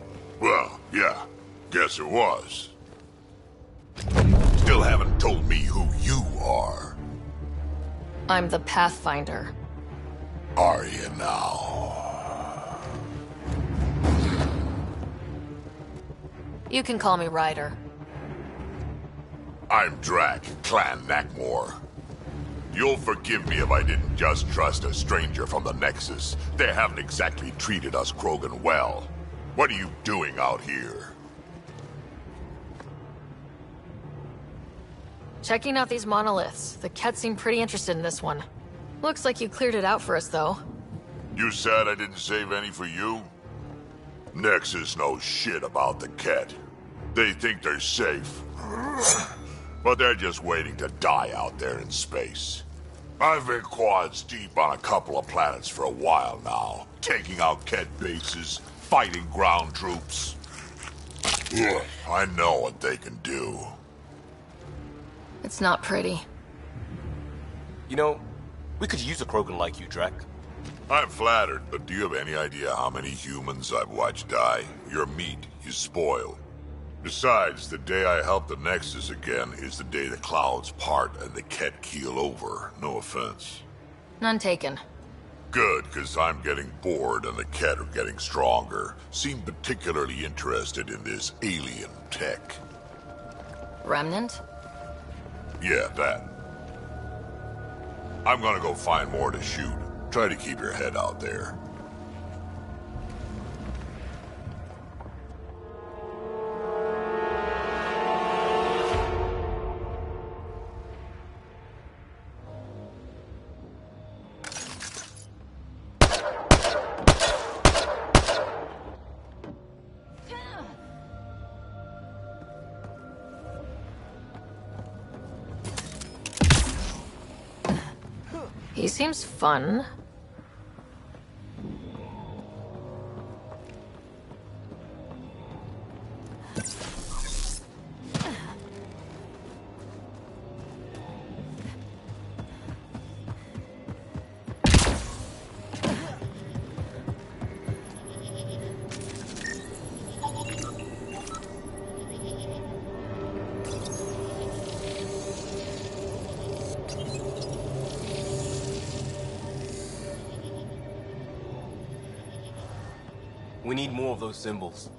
Well, yeah. Guess it was. Still haven't told me who you are. I'm the Pathfinder. Are you now? You can call me Ryder. I'm Drack, Clan Nakmor. You'll forgive me if I didn't just trust a stranger from the Nexus. They haven't exactly treated us Krogan well. What are you doing out here? Checking out these monoliths. The Ket seem pretty interested in this one. Looks like you cleared it out for us, though. You said I didn't save any for you? Nexus knows shit about the Ket. They think they're safe. But they're just waiting to die out there in space. I've been quads deep on a couple of planets for a while now, taking out Ket bases, fighting ground troops. I know what they can do. It's not pretty. You know, we could use a Krogan like you, Drack. I'm flattered, but do you have any idea how many humans I've watched die? Your meat is spoiled. Besides, the day I help the Nexus again is the day the clouds part and the Ket keel over. No offense. None taken. Good, because I'm getting bored and the Ket are getting stronger. Seem particularly interested in this alien tech. Remnant? Yeah, that. I'm gonna go find more to shoot. Try to keep your head out there. He seems fun. We need more of those symbols.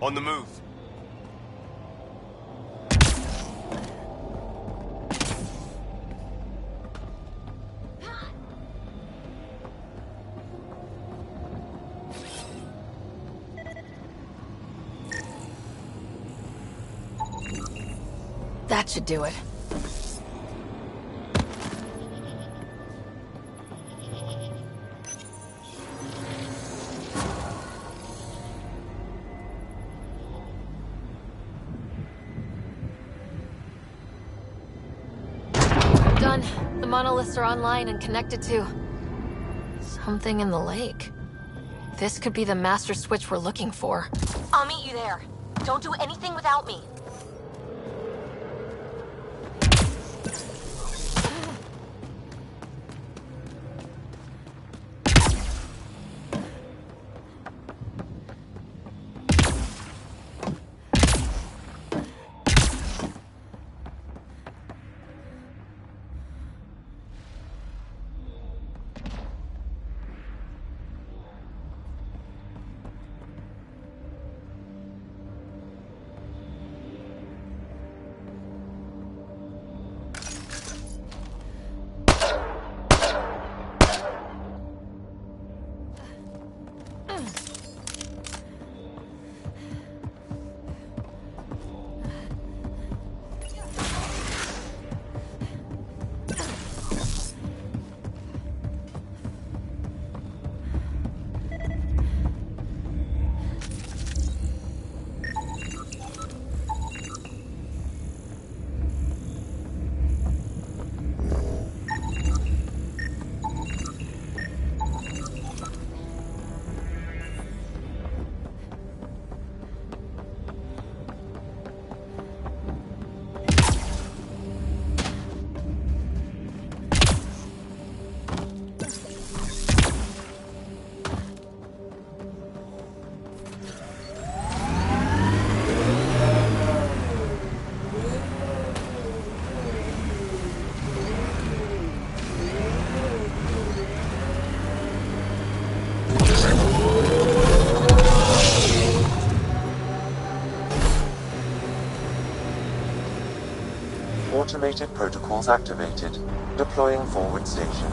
On the move. That should do it. Done. The monoliths are online and connected to something in the lake. This could be the master switch we're looking for. I'll meet you there. Don't do anything without me. Automated protocols activated. Deploying forward station.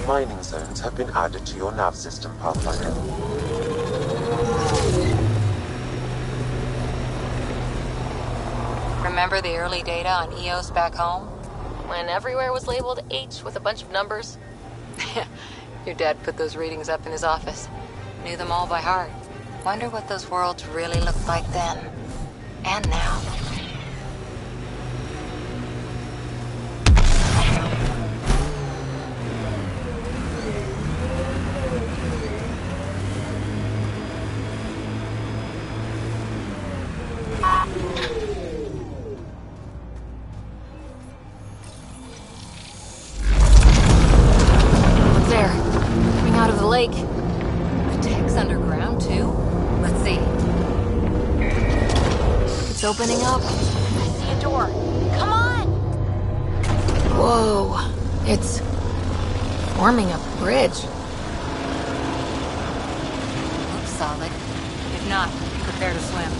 Mining zones have been added to your nav system, Pathfinder. Remember the early data on EOS back home? When everywhere was labeled H with a bunch of numbers? Your dad put those readings up in his office. Knew them all by heart. Wonder what those worlds really looked like then. And now. Lake. The tech's underground, too? Let's see. It's opening up. I see a door. Come on! Whoa. It's forming a bridge. Looks solid. If not, prepare to swim.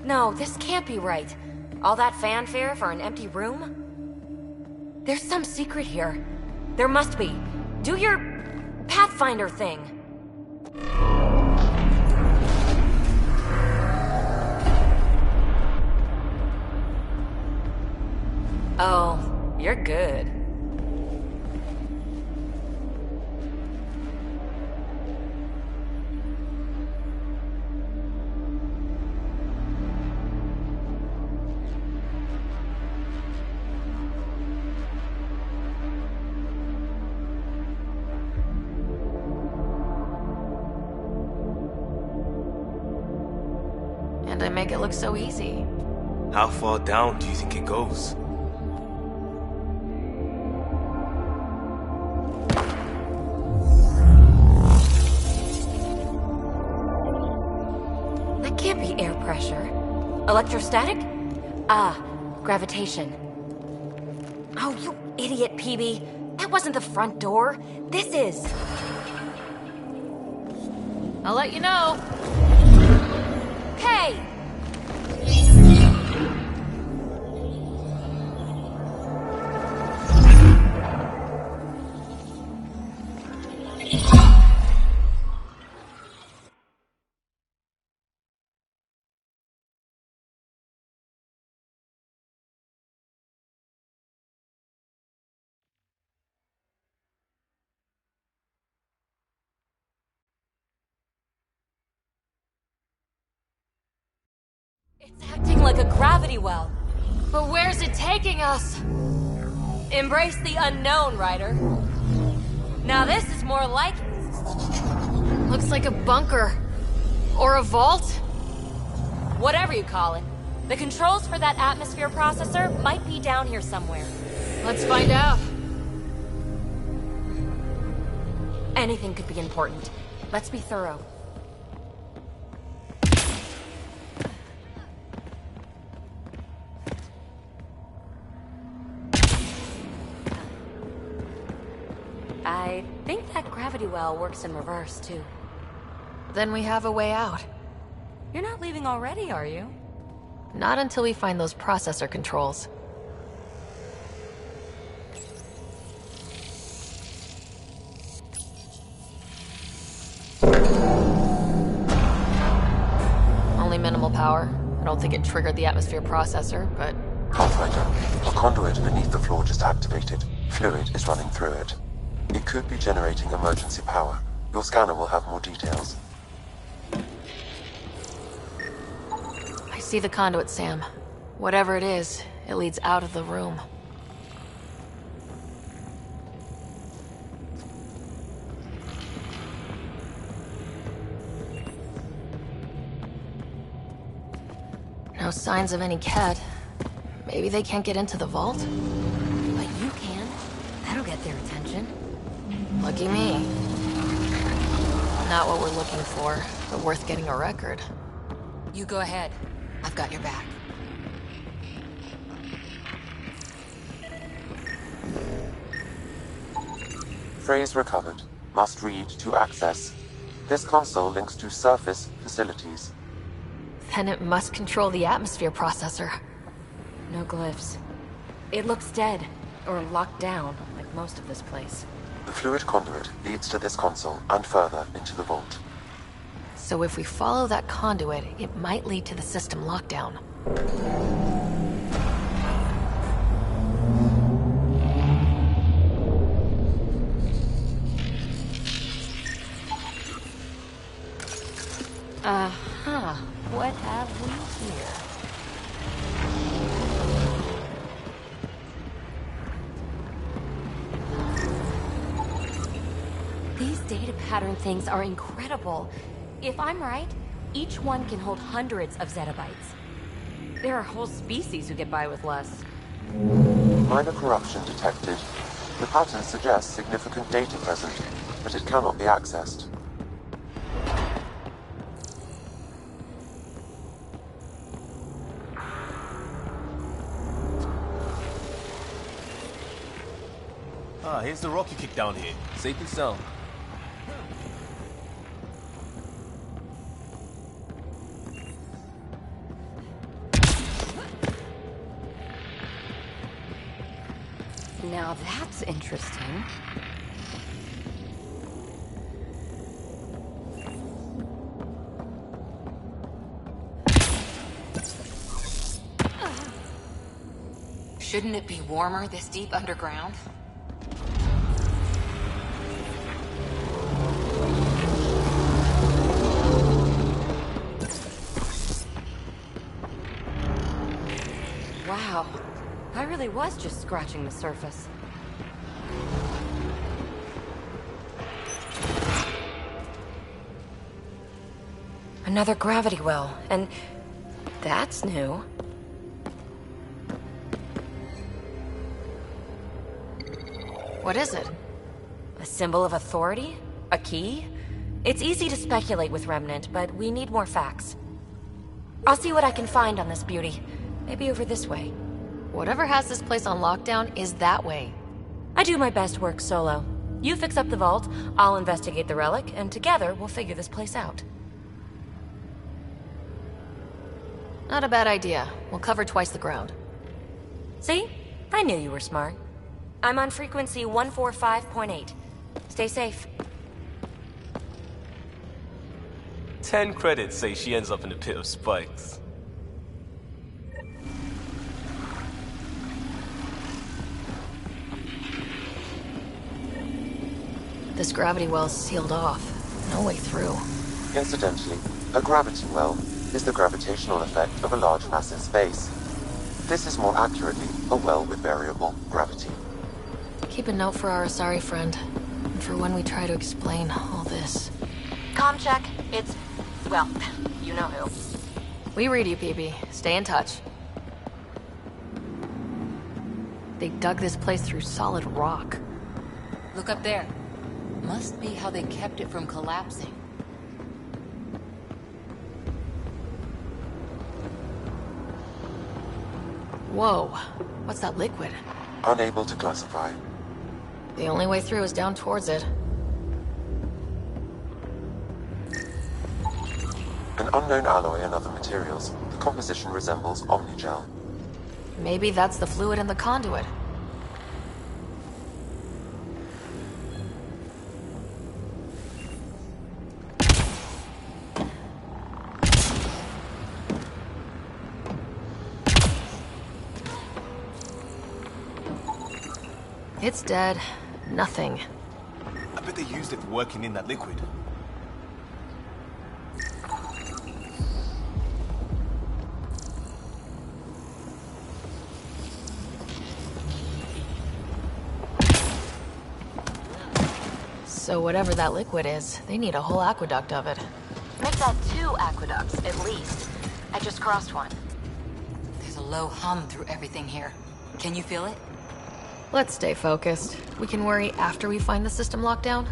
No, this can't be right. All that fanfare for an empty room? There's some secret here. There must be. Do your Pathfinder thing. Oh, you're good. And I make it look so easy. How far down do you think it goes? That can't be air pressure. Electrostatic? Ah, gravitation. Oh, you idiot, PB. That wasn't the front door. This is. I'll let you know. Hey! It's acting like a gravity well. But where's it taking us? Embrace the unknown, Ryder. Now this is more like... Looks like a bunker. Or a vault? Whatever you call it. The controls for that atmosphere processor might be down here somewhere. Let's find out. Anything could be important. Let's be thorough. I think that gravity well works in reverse, too. Then we have a way out. You're not leaving already, are you? Not until we find those processor controls. Only minimal power. I don't think it triggered the atmosphere processor, but... Pathfinder, a conduit beneath the floor just activated. Fluid is running through it. It could be generating emergency power. Your scanner will have more details. I see the conduit, Sam. Whatever it is, it leads out of the room. No signs of any Ket. Maybe they can't get into the vault? But you can. That'll get their attention. Lucky me. Not what we're looking for, but worth getting a record. You go ahead. I've got your back. Phrase recovered. Must read to access. This console links to surface facilities. Then it must control the atmosphere processor. No glyphs. It looks dead, or locked down, like most of this place. The fluid conduit leads to this console and further into the vault. So if we follow that conduit, it might lead to the system lockdown. Uh-huh. What have we here? These data pattern things are incredible. If I'm right, each one can hold hundreds of zettabytes. There are whole species who get by with less. Minor corruption detected. The pattern suggests significant data present, but it cannot be accessed. Ah, here's the rock you kicked down here. Safe and sound. Now that's interesting. Shouldn't it be warmer this deep underground? Wow. I really was just scratching the surface. Another gravity well, and that's new. What is it? A symbol of authority? A key? It's easy to speculate with Remnant, but we need more facts. I'll see what I can find on this beauty. Maybe over this way. Whatever has this place on lockdown is that way. I do my best work solo. You fix up the vault, I'll investigate the relic, and together we'll figure this place out. Not a bad idea. We'll cover twice the ground. See? I knew you were smart. I'm on frequency 145.8. Stay safe. 10 credits say she ends up in a pit of spikes. This gravity well's sealed off. No way through. Incidentally, a gravity well is the gravitational effect of a large mass in space. This is more accurately a well with variable gravity. Keep a note for our Asari friend, and for when we try to explain all this. Comm check. It's... well, you know who. We read you, PB. Stay in touch. They dug this place through solid rock. Look up there. Must be how they kept it from collapsing. Whoa. What's that liquid? Unable to classify. The only way through is down towards it. An unknown alloy and other materials. The composition resembles Omnigel. Maybe that's the fluid in the conduit. It's dead. Nothing. I bet they used it for working in that liquid. So whatever that liquid is, they need a whole aqueduct of it. Make that 2 aqueducts, at least. I just crossed one. There's a low hum through everything here. Can you feel it? Let's stay focused. We can worry after we find the system lockdown.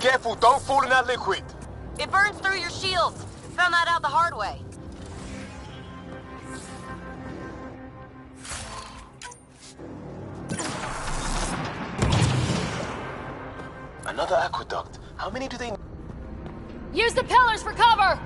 Careful, don't fall in that liquid. It burns through your shields. Found that out the hard way. Another aqueduct. How many do they... Use the pillars for cover!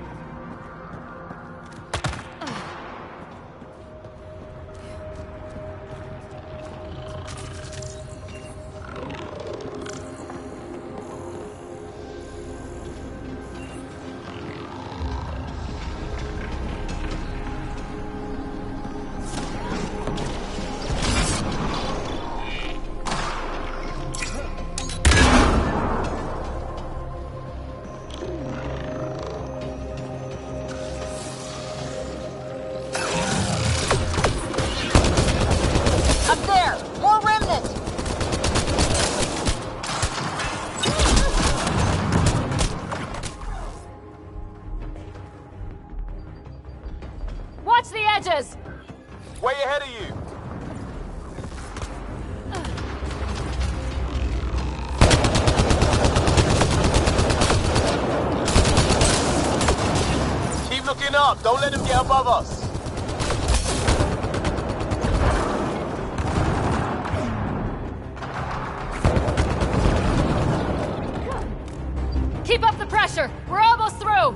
Watch the edges! Way ahead of you! Keep looking up, don't let them get above us! Keep up the pressure! We're almost through!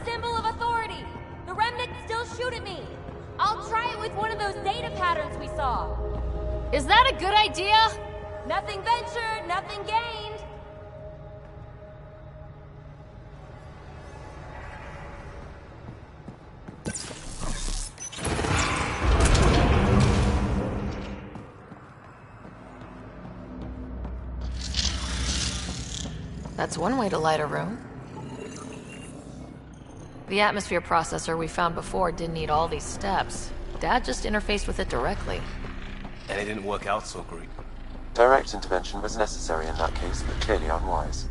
symbol of authority. The remnants still shoot at me. I'll try it with one of those data patterns we saw. Is that a good idea? Nothing ventured, nothing gained. That's one way to light a room. The atmosphere processor we found before didn't need all these steps. Dad just interfaced with it directly. And it didn't work out so great. Direct intervention was necessary in that case, but clearly unwise.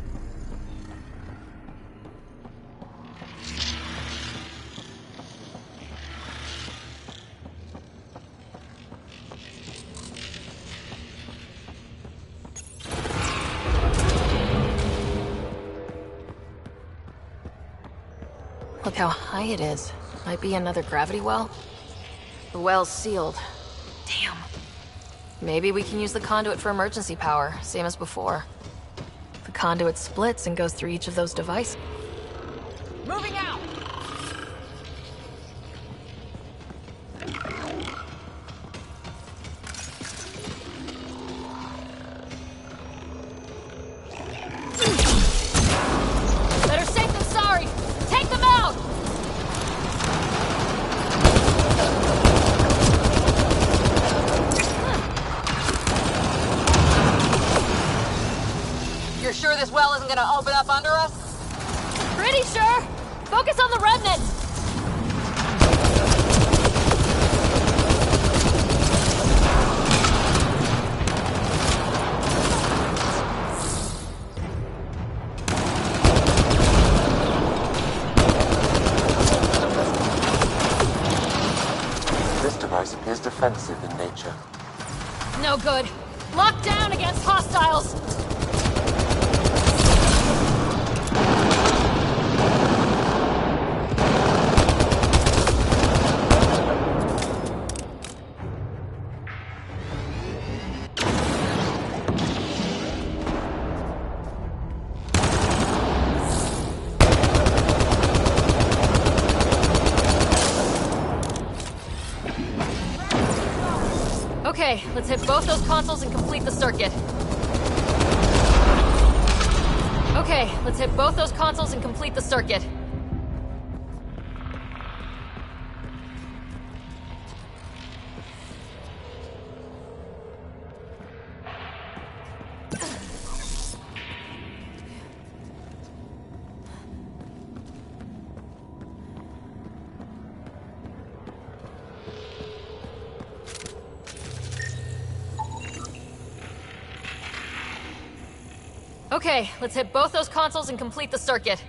Look how high it is. Might be another gravity well. The well's sealed. Damn. Maybe we can use the conduit for emergency power, same as before. The conduit splits and goes through each of those devices. Moving out! Better safe than sorry! Take them out! You're sure this well isn't gonna open up under us? Pretty sure! Focus on the remnant! This device appears defensive in nature. No good. Locked down against hostiles! Okay, let's hit both those consoles and complete the circuit. Okay, let's hit both those consoles and complete the circuit. Okay, let's hit both those consoles and complete the circuit.